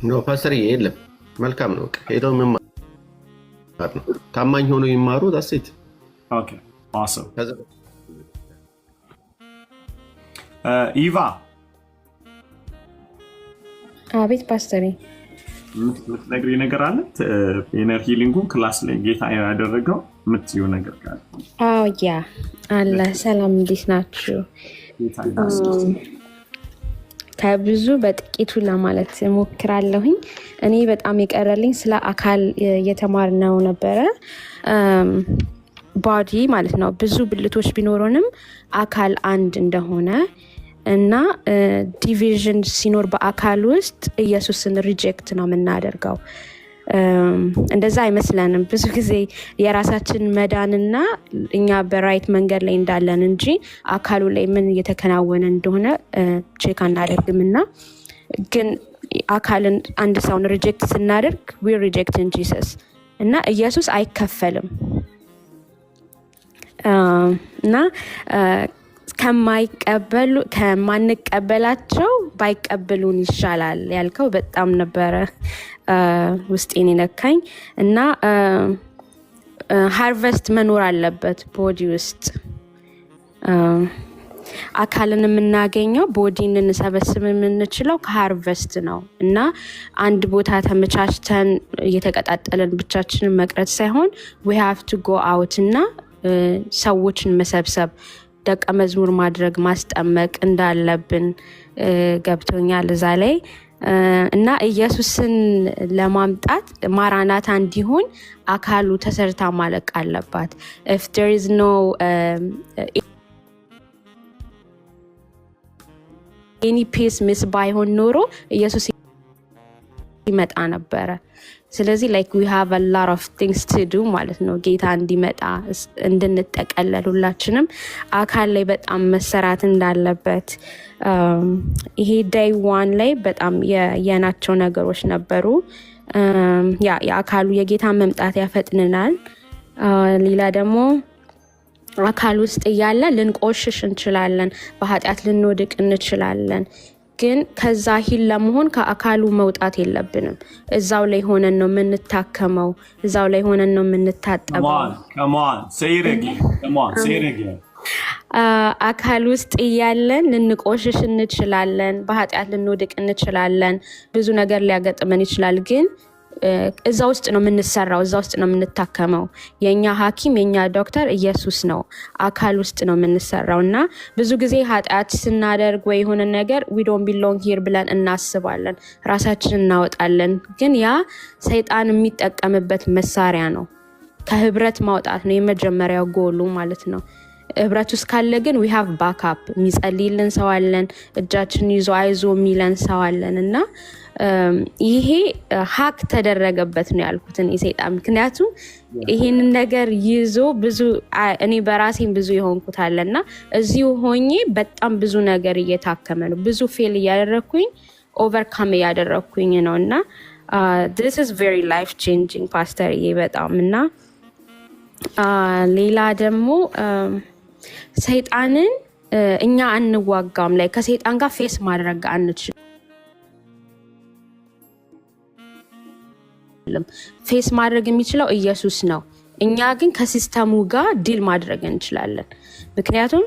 Speaker 5: ነው ፓስተር የለም። መልካም ነው። ሄደው መማር ነው። ታማኝ ሆኖ ይማሩ። ዳሴት
Speaker 2: ኦኬ awesome ኢቫ
Speaker 6: አቤት ፓስተር
Speaker 2: የምትነግሪ ነገር አለ? ኢነር ሂሊንጉን ክላስ ላይ ጌታ ያደረገው የምትይው ነገር ካለ?
Speaker 6: አዎ ያ አለ። ሰላም እንዴት ናችሁ? ከብዙ በጥቂቱ ለማለት ሞክራለሁኝ። እኔ በጣም የቀረልኝ ስለ አካል የተማርነው ነበረ። ባዲ ማለት ነው። ብዙ ብልቶች ቢኖሩንም አካል አንድ እንደሆነ እና ዲቪዥን ሲኖር በአካል ውስጥ ኢየሱስን ሪጀክት ነው የምናደርገው። እንደዛ አይመስለንም። ብዙ ጊዜ የራሳችን መዳንና እኛ በራይት መንገድ ላይ እንዳለን እንጂ አካሉ ላይ ምን እየተከናወነ እንደሆነ ቼክ አናደርግምና ግን አካልን አንድ ሰውን ሪጀክት ስናደርግ we reject in Jesus እና ኢየሱስ አይከፈልም እና ከማንቀበላቸው ባይቀበሉን ይሻላል ያልከው በጣም ነበረ ውስጤን የነካኝ። እና ሃርቨስት መኖር አለበት ቦዲ ውስጥ። አካልን የምናገኘው ቦዲን እንሰበስብ የምንችለው ከሃርቨስት ነው እና አንድ ቦታ ተመቻችተን እየተቀጣጠለን ብቻችንን መቅረት ሳይሆን we have to go out እና ሰዎችን መሰብሰብ፣ ደቀ መዝሙር ማድረግ፣ ማስጠመቅ እንዳለብን ገብቶኛል እዛ ላይ። እና ኢየሱስን ለማምጣት ማራናታ እንዲሆን አካሉ ተሰርታ ማለቅ አለባት። if there is no any piece miss ባይሆን ኖሮ ኢየሱስ ይመጣ ነበረ። ስለዚህ like we have a lot of things to do ማለት ነው። ጌታ እንዲመጣ እንድንጠቀለል ሁላችንም አካል ላይ በጣም መሰራት እንዳለበት ይሄ day 1 ላይ በጣም የናቸው ነገሮች ነበሩ። የአካሉ የጌታ መምጣት ያፈጥንናል። ሌላ ደግሞ አካል ውስጥ እያለ ልንቆሽሽ እንችላለን፣ በኃጢአት ልንወድቅ እንችላለን። ግን ከዛ ሂል ለመሆን ከአካሉ መውጣት የለብንም። እዛው ላይ ሆነን ነው የምንታከመው፣ እዛው ላይ ሆነን ነው የምንታጠበው። አካል ውስጥ እያለን ልንቆሽሽ እንችላለን፣ በኃጢአት ልንወድቅ እንችላለን፣ ብዙ ነገር ሊያገጥመን ይችላል። ግን እዛ ውስጥ ነው የምንሰራው፣ እዛ ውስጥ ነው የምንታከመው። የኛ ሐኪም የኛ ዶክተር ኢየሱስ ነው። አካል ውስጥ ነው የምንሰራው እና ብዙ ጊዜ ኃጢአት ስናደርግ ወይ የሆነ ነገር we don't belong here ብለን እናስባለን፣ ራሳችንን እናወጣለን። ግን ያ ሰይጣን የሚጠቀምበት መሳሪያ ነው። ከህብረት ማውጣት ነው የመጀመሪያው ጎሉ ማለት ነው። ህብረት ውስጥ ካለ ግን we have backup፣ የሚጸልይልን ሰው አለን፣ እጃችን ይዞ አይዞ የሚለን ሰው አለን እና ይሄ ሀክ ተደረገበት ነው ያልኩትን የሰይጣን። ምክንያቱም ይሄንን ነገር ይዞ ብዙ እኔ በራሴን ብዙ የሆንኩት አለና እዚሁ ሆኜ በጣም ብዙ ነገር እየታከመ ነው፣ ብዙ ፌል እያደረኩኝ ኦቨርካም እያደረኩኝ ነው እና this is very life changing pastor በጣም እና ሌላ ደግሞ ሰይጣንን እኛ አንዋጋም ላይ ከሰይጣን ጋር ፌስ ማድረግ አንችልም። ፌስ ማድረግ የሚችለው ኢየሱስ ነው። እኛ ግን ከሲስተሙ ጋር ዲል ማድረግ እንችላለን። ምክንያቱም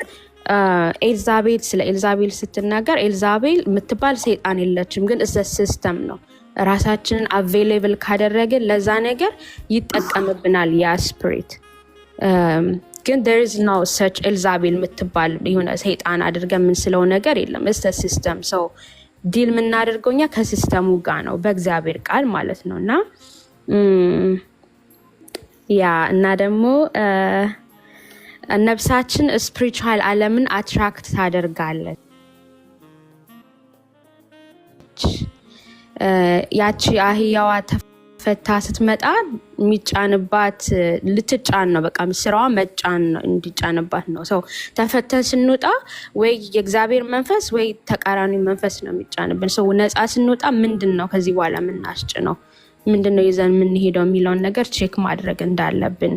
Speaker 6: ኤልዛቤል ስለ ኤልዛቤል ስትናገር ኤልዛቤል የምትባል ሰይጣን የለችም፣ ግን እዛ ሲስተም ነው። ራሳችንን አቬሌብል ካደረግን ለዛ ነገር ይጠቀምብናል ያ ስፒሪት። ግን there is no such ኤልዛቤል የምትባል የሆነ ሰይጣን አድርገን ምን ስለው ነገር የለም። እዛ ሲስተም ሰው ዲል የምናደርገው እኛ ከሲስተሙ ጋር ነው፣ በእግዚአብሔር ቃል ማለት ነው እና እና ደግሞ ነፍሳችን ስፒሪቹዋል ዓለምን አትራክት ታደርጋለች። ያቺ አህያዋ ተፈታ ስትመጣ የሚጫንባት ልትጫን ነው፣ በቃ ስራዋ መጫን ነው፣ እንዲጫንባት ነው። ሰው ተፈተን ስንወጣ ወይ የእግዚአብሔር መንፈስ ወይ ተቃራኒ መንፈስ ነው የሚጫንብን። ሰው ነፃ ስንወጣ ምንድን ነው ከዚህ በኋላ የምናስጭ ነው፣ ምንድን ነው ይዘን የምንሄደው የሚለውን ነገር ቼክ ማድረግ እንዳለብን።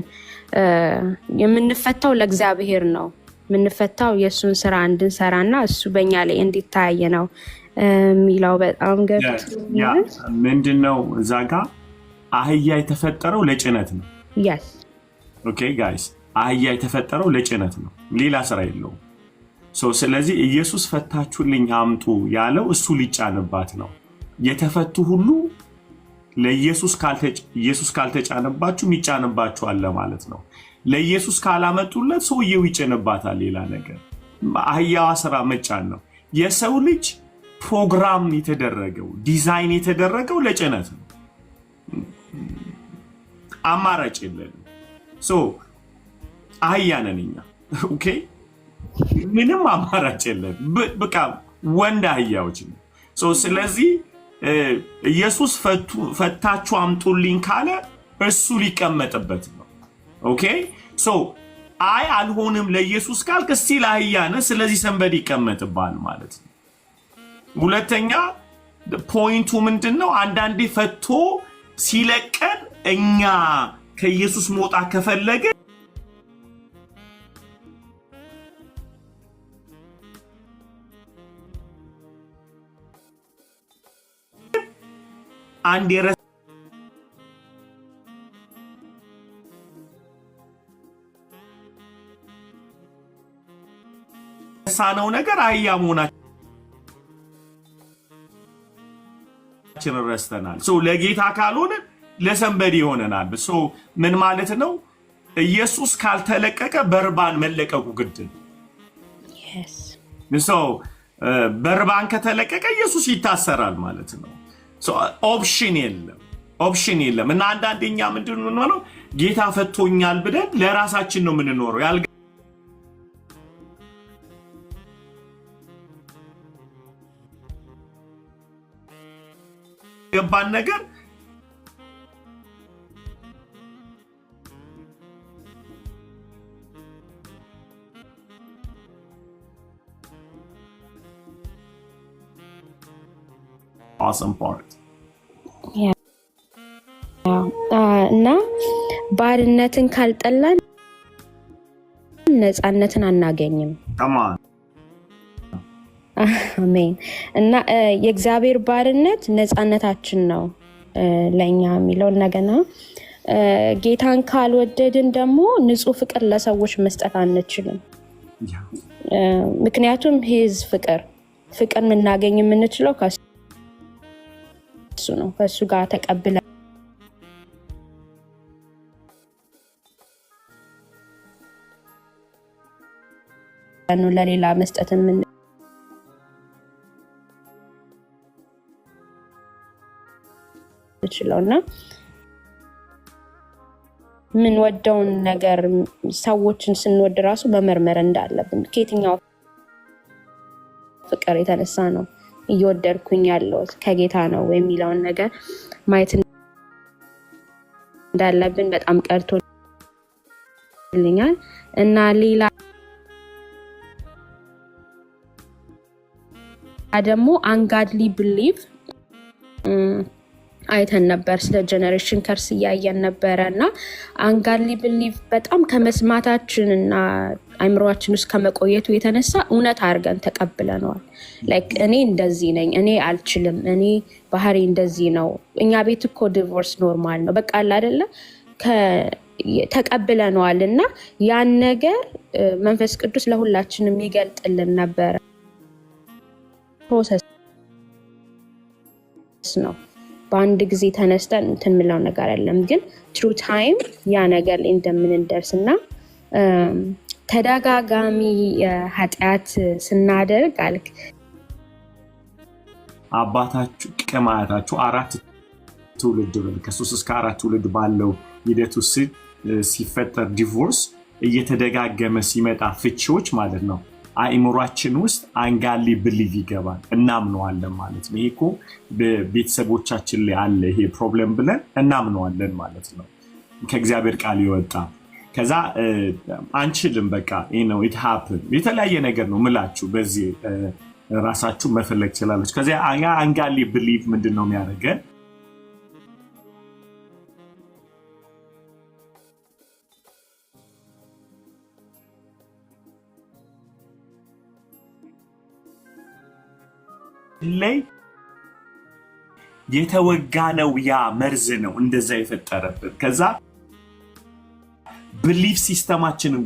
Speaker 6: የምንፈታው ለእግዚአብሔር ነው፣ የምንፈታው የእሱን ስራ እንድንሰራና እሱ በእኛ ላይ እንዲታይ ነው የሚለው በጣም ገብቶኛል።
Speaker 2: ምንድን ነው እዛ ጋ አህያ የተፈጠረው ለጭነት ነው። ኦኬ ጋይስ፣ አህያ የተፈጠረው ለጭነት ነው፣ ሌላ ስራ የለውም። ስለዚህ ኢየሱስ ፈታችሁልኝ አምጡ ያለው እሱ ሊጫንባት ነው። የተፈቱ ሁሉ ለኢየሱስ ካልተጫነባችሁ የሚጫንባችሁ አለ ማለት ነው። ለኢየሱስ ካላመጡለት ሰውየው ይጭንባታል ሌላ ነገር። አህያዋ ስራ መጫን ነው። የሰው ልጅ ፕሮግራም የተደረገው ዲዛይን የተደረገው ለጭነት ነው። አማራጭ የለንም። አህያ ነን እኛ። ኦኬ፣ ምንም አማራጭ የለን። በቃ ወንድ አህያዎች ነው። ስለዚህ ኢየሱስ ፈታችሁ አምጡልኝ ካለ እሱ ሊቀመጥበት ነው። ኦኬ፣ አይ አልሆንም ለኢየሱስ ካልክ እስቲል አህያ ነህ፣ ስለዚህ ሰንበድ ይቀመጥባል ማለት ነው። ሁለተኛ ፖይንቱ ምንድነው? አንዳንዴ ፈቶ ሲለቀን እኛ ከኢየሱስ መውጣት ከፈለገ አንድ የረሳነው ነገር አህያ መሆናችን ረስተናል። ለጌታ ካልሆነ ለሰንበዲ ይሆነናል። ምን ማለት ነው? ኢየሱስ ካልተለቀቀ በርባን መለቀቁ ግድ ነው። በርባን ከተለቀቀ ኢየሱስ ይታሰራል ማለት ነው። ኦፕሽን የለም እና አንዳንደኛ ምንድን ነው ጌታ ፈቶኛል ብለን ለራሳችን ነው የምንኖረው። ያልገባን ነገር awesome part.
Speaker 6: እና ባርነትን ካልጠላን ነፃነትን አናገኝም። አሜን። እና የእግዚአብሔር ባርነት ነፃነታችን ነው ለኛ የሚለው እንደገና ጌታን ካልወደድን ደግሞ ንጹህ ፍቅር ለሰዎች መስጠት አንችልም። ምክንያቱም ሂዝ ፍቅር የምናገኝ የምንችለው ከሱ ነው። ከሱ ጋር ተቀብለን ለሌላ መስጠት የምንችለውና ምን ወደውን ነገር ሰዎችን ስንወድ ራሱ መመርመር እንዳለብን ከየትኛው ፍቅር የተነሳ ነው እየወደድኩኝ ያለው ከጌታ ነው የሚለውን ነገር ማየት እንዳለብን በጣም ቀርቶልኛል። እና ሌላ ደግሞ አንጋድሊ ቢሊቭ አይተን ነበር። ስለ ጀነሬሽን ከርስ እያየን ነበረና አንጋድሊ ቢሊቭ በጣም ከመስማታችን እና አይምሮአችን ውስጥ ከመቆየቱ የተነሳ እውነት አድርገን ተቀብለነዋል። ላይክ እኔ እንደዚህ ነኝ፣ እኔ አልችልም፣ እኔ ባህሪ እንደዚህ ነው። እኛ ቤት እኮ ዲቮርስ ኖርማል ነው በቃ አለ አይደለ ተቀብለነዋል። እና ያን ነገር መንፈስ ቅዱስ ለሁላችንም ይገልጥልን ነበር። ፕሮሰስ ነው። በአንድ ጊዜ ተነስተን እንትን ምለው ነገር አይደለም። ግን ትሩ ታይም ያ ነገር ላይ እንደምንደርስና ተደጋጋሚ ኃጢአት ስናደርግ አልክ
Speaker 2: አባታችሁ ከማያታችሁ 4 ትውልድ ከ3 እስከ 4 ትውልድ ባለው ሂደት ውስጥ ሲፈጠር ዲቮርስ እየተደጋገመ ሲመጣ ፍቺዎች ማለት ነው አእምሯችን ውስጥ አንጋሊ ቢሊቭ ይገባል። እናምነዋለን ማለት ነው። ይሄ እኮ በቤተሰቦቻችን ላይ አለ ይሄ ፕሮብለም ብለን እናምነዋለን ማለት ነው። ከእግዚአብሔር ቃል ይወጣ ከዛ አንችልም በቃ ነው it happen የተለያየ ነገር ነው ምላችሁ በዚህ ራሳችሁ መፈለግ ትችላላችሁ። ከዛ አንጋሊ ቢሊቭ ምንድነው የሚያደርገን ላይ የተወጋነው ያ መርዝ ነው እንደዛ የፈጠረብን። ከዛ ቢሊፍ ሲስተማችንን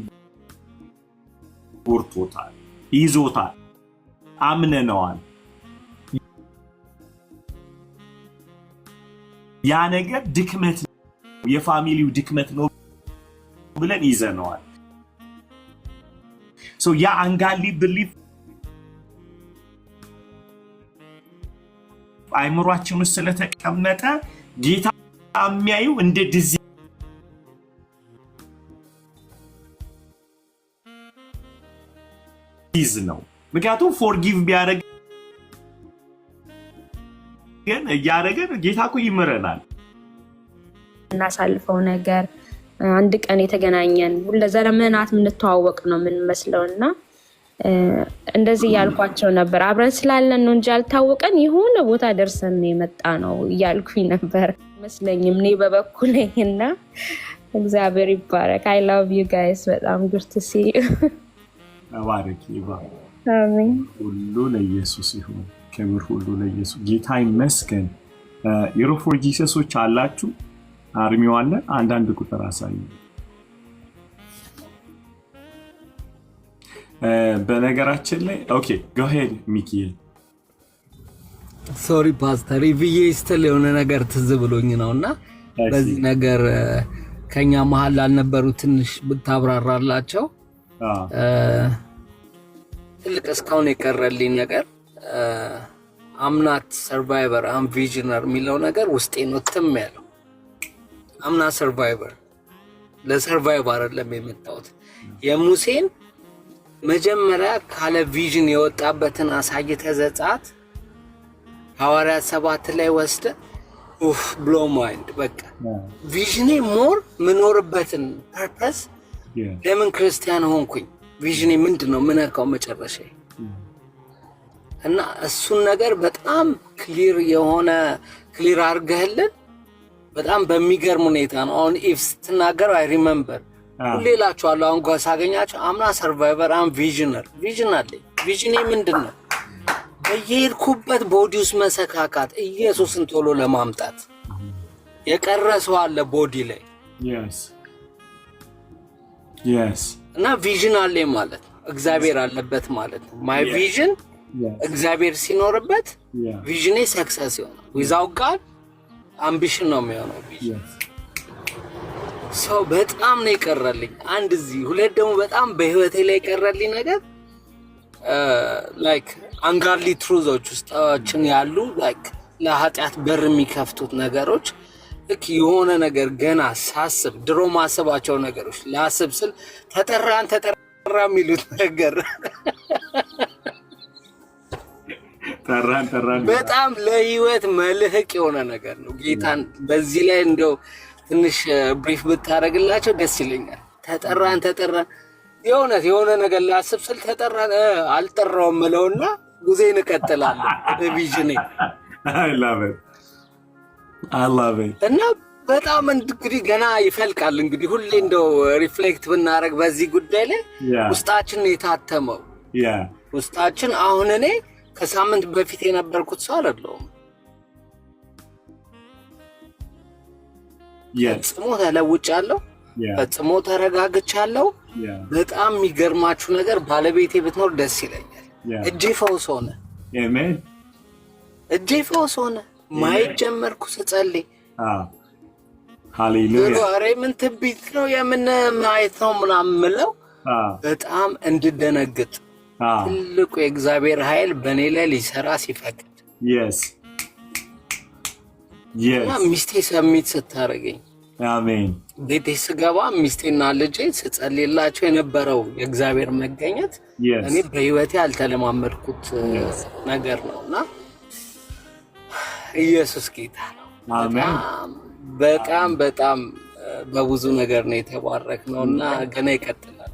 Speaker 2: ወርቶታል፣ ይዞታል፣ አምነነዋል። ያ ነገር ድክመት ነው፣ የፋሚሊው ድክመት ነው ብለን ይዘነዋል። ያ አንጋሊ ቢሊፍ አይምሯችን ውስጥ ስለተቀመጠ ጌታ የሚያዩ እንደ ዲዚዝ ነው። ምክንያቱም ፎርጊቭ ቢያደርግ ግን እያደረገን ጌታ እኮ ይምረናል።
Speaker 6: እናሳልፈው ነገር አንድ ቀን የተገናኘን ለዘመናት የምንተዋወቅ ነው የምንመስለውና እንደዚህ ያልኳቸው ነበር። አብረን ስላለን ነው እንጂ አልታወቀን የሆነ ቦታ ደርሰን የመጣ ነው እያልኩኝ ነበር መስለኝም እኔ በበኩሌና እግዚአብሔር ይባረክ። I love you guys በጣም good to see you።
Speaker 2: አባረክ ይባ
Speaker 6: አሜን።
Speaker 2: ሁሉ ለኢየሱስ ይሁን፣ ክብር ሁሉ ለኢየሱስ። ጌታ ይመስገን። የሮፎር ጂሰሶች አላችሁ አርሚው አለ አንዳንድ ቁጥር አሳዩ። በነገራችን ላይ ኦኬ go ahead ሚኪኤል።
Speaker 1: ሶሪ ፓስተር ቪዬ ስትል የሆነ ነገር ትዝ ብሎኝ ነውና በዚህ ነገር ከኛ መሃል ላልነበሩ ትንሽ ብታብራራላቸው። ትልቅ እስካሁን የቀረልኝ ነገር አምናት ሰርቫይቨር አም ቪዥነር የሚለው ነገር ውስጤ ነው ትም ያለው። አምናት ሰርቫይቨር ለሰርቫይቭ አይደለም የመጣሁት። የሙሴን መጀመሪያ ካለ ቪዥን የወጣበትን አሳይተ ዘጸአት ሐዋርያት 7 ላይ ወስደ ብሎ ማይንድ በቃ ቪዥኔ ሞር ምኖርበትን ፐርፐስ ለምን ክርስቲያን ሆንኩኝ ቪዥኔ ምንድነው ምንካው መጨረሻ እና እሱን ነገር በጣም ክሊር አርገህልን በጣም በሚገርም ሁኔታ ነው። አሁን ኢፍ ስትናገር አይ ሪመምበር ሁሌ እላችኋለሁ። አሁን ጓ ሳገኛቸው አምና ሰርቫይቨር አም ቪዥን አለኝ። ቪዥኔ ምንድን ነው? በየሄድኩበት ቦዲ ውስጥ መሰካካት፣ ኢየሱስን ቶሎ ለማምጣት የቀረ ሰው አለ ቦዲ ላይ እና ቪዥን አለኝ ማለት ነው። እግዚአብሔር አለበት ማለት ነው። ማይ ቪዥን እግዚአብሔር ሲኖርበት ቪዥኔ ሰክሰስ ይሆናል። ዊዛውት ጋድ አምቢሽን ነው የሚሆነው። ሰው በጣም ነው የቀረልኝ። አንድ እዚህ ሁለት ደግሞ በጣም በህይወቴ ላይ የቀረልኝ ነገር ላይክ አንጋርሊ ትሩዞች ውስጣችን ያሉ ላይክ ለኃጢአት በር የሚከፍቱት ነገሮች ልክ የሆነ ነገር ገና ሳስብ ድሮ ማሰባቸው ነገሮች ላስብ ስል ተጠራ የሚሉት ነገር
Speaker 2: ተራን
Speaker 1: በጣም ለህይወት መልህቅ የሆነ ነገር ነው። ጌታን በዚህ ላይ እንደው ትንሽ ብሪፍ ብታደርግላቸው ደስ ይለኛል። ተጠራን የሆነ ነገር ላስብ ስል ተጠራን አልጠራውም እለውና ጉዜን እቀጥላለሁ። ቪዥኔ
Speaker 2: I love it
Speaker 1: እና በጣም እንግዲህ ገና ይፈልቃል። እንግዲህ ሁሌ እንደው ሪፍሌክት ብናደርግ በዚህ ጉዳይ ላይ ውስጣችን የታተመው ውስጣችን አሁን እኔ ከሳምንት በፊት የነበርኩት ሰው አይደለሁም። ፈጽሞ ተለውጫለሁ። ፈጽሞ ተረጋግቻለሁ። በጣም የሚገርማችሁ ነገር ባለቤቴ ብትኖር ደስ ይለኛል። እጄ ፈውስ ሆነ።
Speaker 2: አሜን።
Speaker 1: እጄ ፈውስ ሆነ። ማየት ጀመርኩ ስጸልይ።
Speaker 2: ሃሌሉያ።
Speaker 1: ዛሬ ምን ትቢት ነው የምን ማየት ነው ምናምን የምለው በጣም እንድደነግጥ ትልቁ የእግዚአብሔር ኃይል በእኔ ላይ ሊሰራ ሲፈቅድ ሚስቴ ሰሚት ስታደርገኝ
Speaker 2: አሜን።
Speaker 1: ቤቴ ስገባ ሚስቴና ልጄ ስጸልይላቸው የነበረው የእግዚአብሔር መገኘት እኔ በህይወቴ አልተለማመድኩት ነገር ነውና ኢየሱስ ጌታ ነው። በጣም በብዙ ነገር ነው የተባረክነውና ገና ይቀጥላል።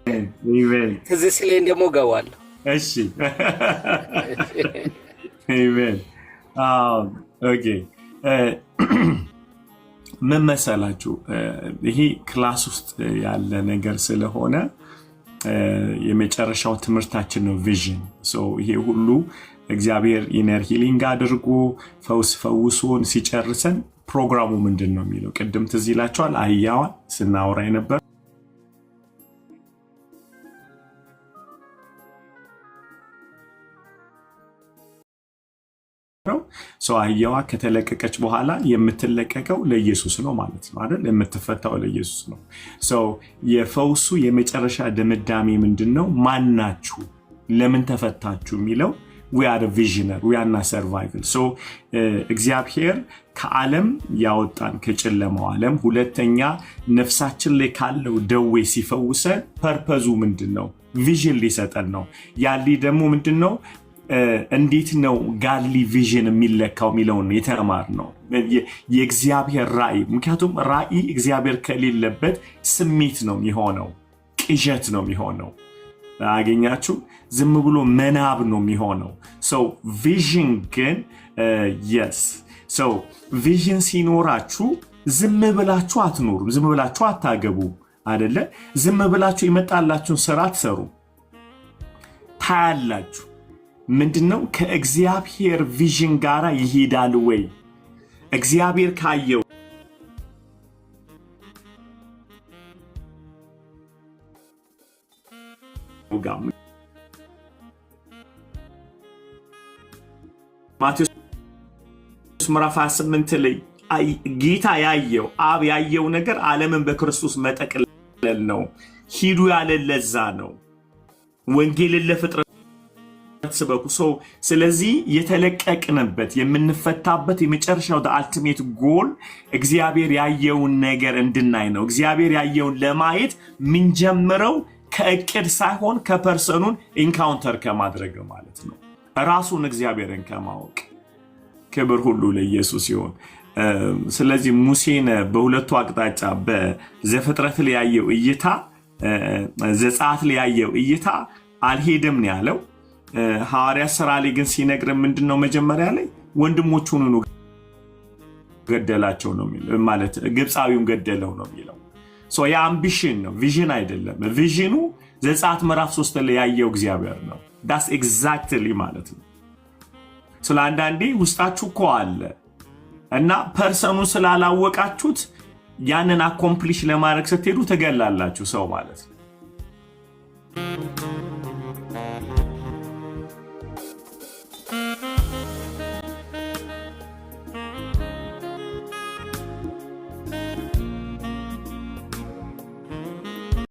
Speaker 2: አሜን።
Speaker 1: ትዝ ሲለኝ ደግሞ ገባለሁ።
Speaker 2: እሺ አሜን። ኦኬ ምን መሰላችሁ፣ ይሄ ክላስ ውስጥ ያለ ነገር ስለሆነ የመጨረሻው ትምህርታችን ነው ቪዥን። ይሄ ሁሉ እግዚአብሔር ኢነር ሂሊንግ አድርጎ ፈውሶን ሲጨርሰን ፕሮግራሙ ምንድን ነው የሚለው ቅድም ትዝ ይላችኋል። አህያዋን ስናወራ የነበር አህያዋ ከተለቀቀች በኋላ የምትለቀቀው ለኢየሱስ ነው ማለት ነው አይደል? የምትፈታው ለኢየሱስ ነው። የፈውሱ የመጨረሻ ድምዳሜ ምንድነው? ማናችሁ? ለምን ተፈታችሁ? የሚለው we are a visionary, we are not survival. እግዚአብሔር ከዓለም ያወጣን ከጨለማው ዓለም፣ ሁለተኛ ነፍሳችን ላይ ካለው ደዌ ሲፈውሰን ፐርፐዙ ምንድነው? ቪዥን ሊሰጠን ነው። ያሊ ደግሞ ምንድነው? እንዴት ነው ጋድሊ ቪዥን የሚለካው የሚለውን የተማርነው የእግዚአብሔር ራእይ። ምክንያቱም ራእይ እግዚአብሔር ከሌለበት ስሜት ነው የሚሆነው፣ ቅዠት ነው የሚሆነው። አገኛችሁ? ዝም ብሎ መናብ ነው የሚሆነው። ቪዥን ግን ቪዥን ሲኖራችሁ ዝም ብላችሁ አትኖሩም፣ ዝም ብላችሁ አታገቡ አይደለ? ዝም ብላችሁ የመጣላችሁን ስራ አትሰሩ፣ ታያላችሁ። ምንድነው? ከእግዚአብሔር ቪዥን ጋር ይሄዳል ወይ? እግዚአብሔር ካየው ማቴዎስ ምዕራፍ 28 ላይ ጌታ ያየው አብ ያየው ነገር ዓለምን በክርስቶስ መጠቅለል ነው። ሂዱ ያለ ለዛ ነው። ወንጌልን ለፍጥረት ስበኩ። ስለዚህ የተለቀቅንበት የምንፈታበት የመጨረሻው አልቲሜት ጎል እግዚአብሔር ያየውን ነገር እንድናይ ነው። እግዚአብሔር ያየውን ለማየት ምንጀምረው ከእቅድ ሳይሆን ከፐርሰኑን ኢንካውንተር ከማድረግ ማለት ነው። ራሱን እግዚአብሔርን ከማወቅ። ክብር ሁሉ ለኢየሱስ ይሁን። ስለዚህ ሙሴን በሁለቱ አቅጣጫ በዘፍጥረት ላይ ያየው እይታ፣ ዘጸአት ላይ ያየው እይታ አልሄድም ነው ያለው። ሐዋርያ ሥራ ላይ ግን ሲነግረን ምንድነው? መጀመሪያ ላይ ወንድሞቹን ነው ገደላቸው ነው የሚለው ማለት ግብፃዊውን ገደለው ነው የሚለው። ሶ ያ አምቢሽን ነው ቪዥን አይደለም። ቪዥኑ ዘጸአት ምዕራፍ 3 ላይ ያየው እግዚአብሔር ነው። ዳስ ኤግዛክትሊ ማለት ነው። ስለ አንዳንዴ ውስጣችሁ እኮ አለ እና ፐርሰኑን ስላላወቃችሁት ያንን አኮምፕሊሽ ለማድረግ ስትሄዱ ትገላላችሁ ሰው ማለት ነው።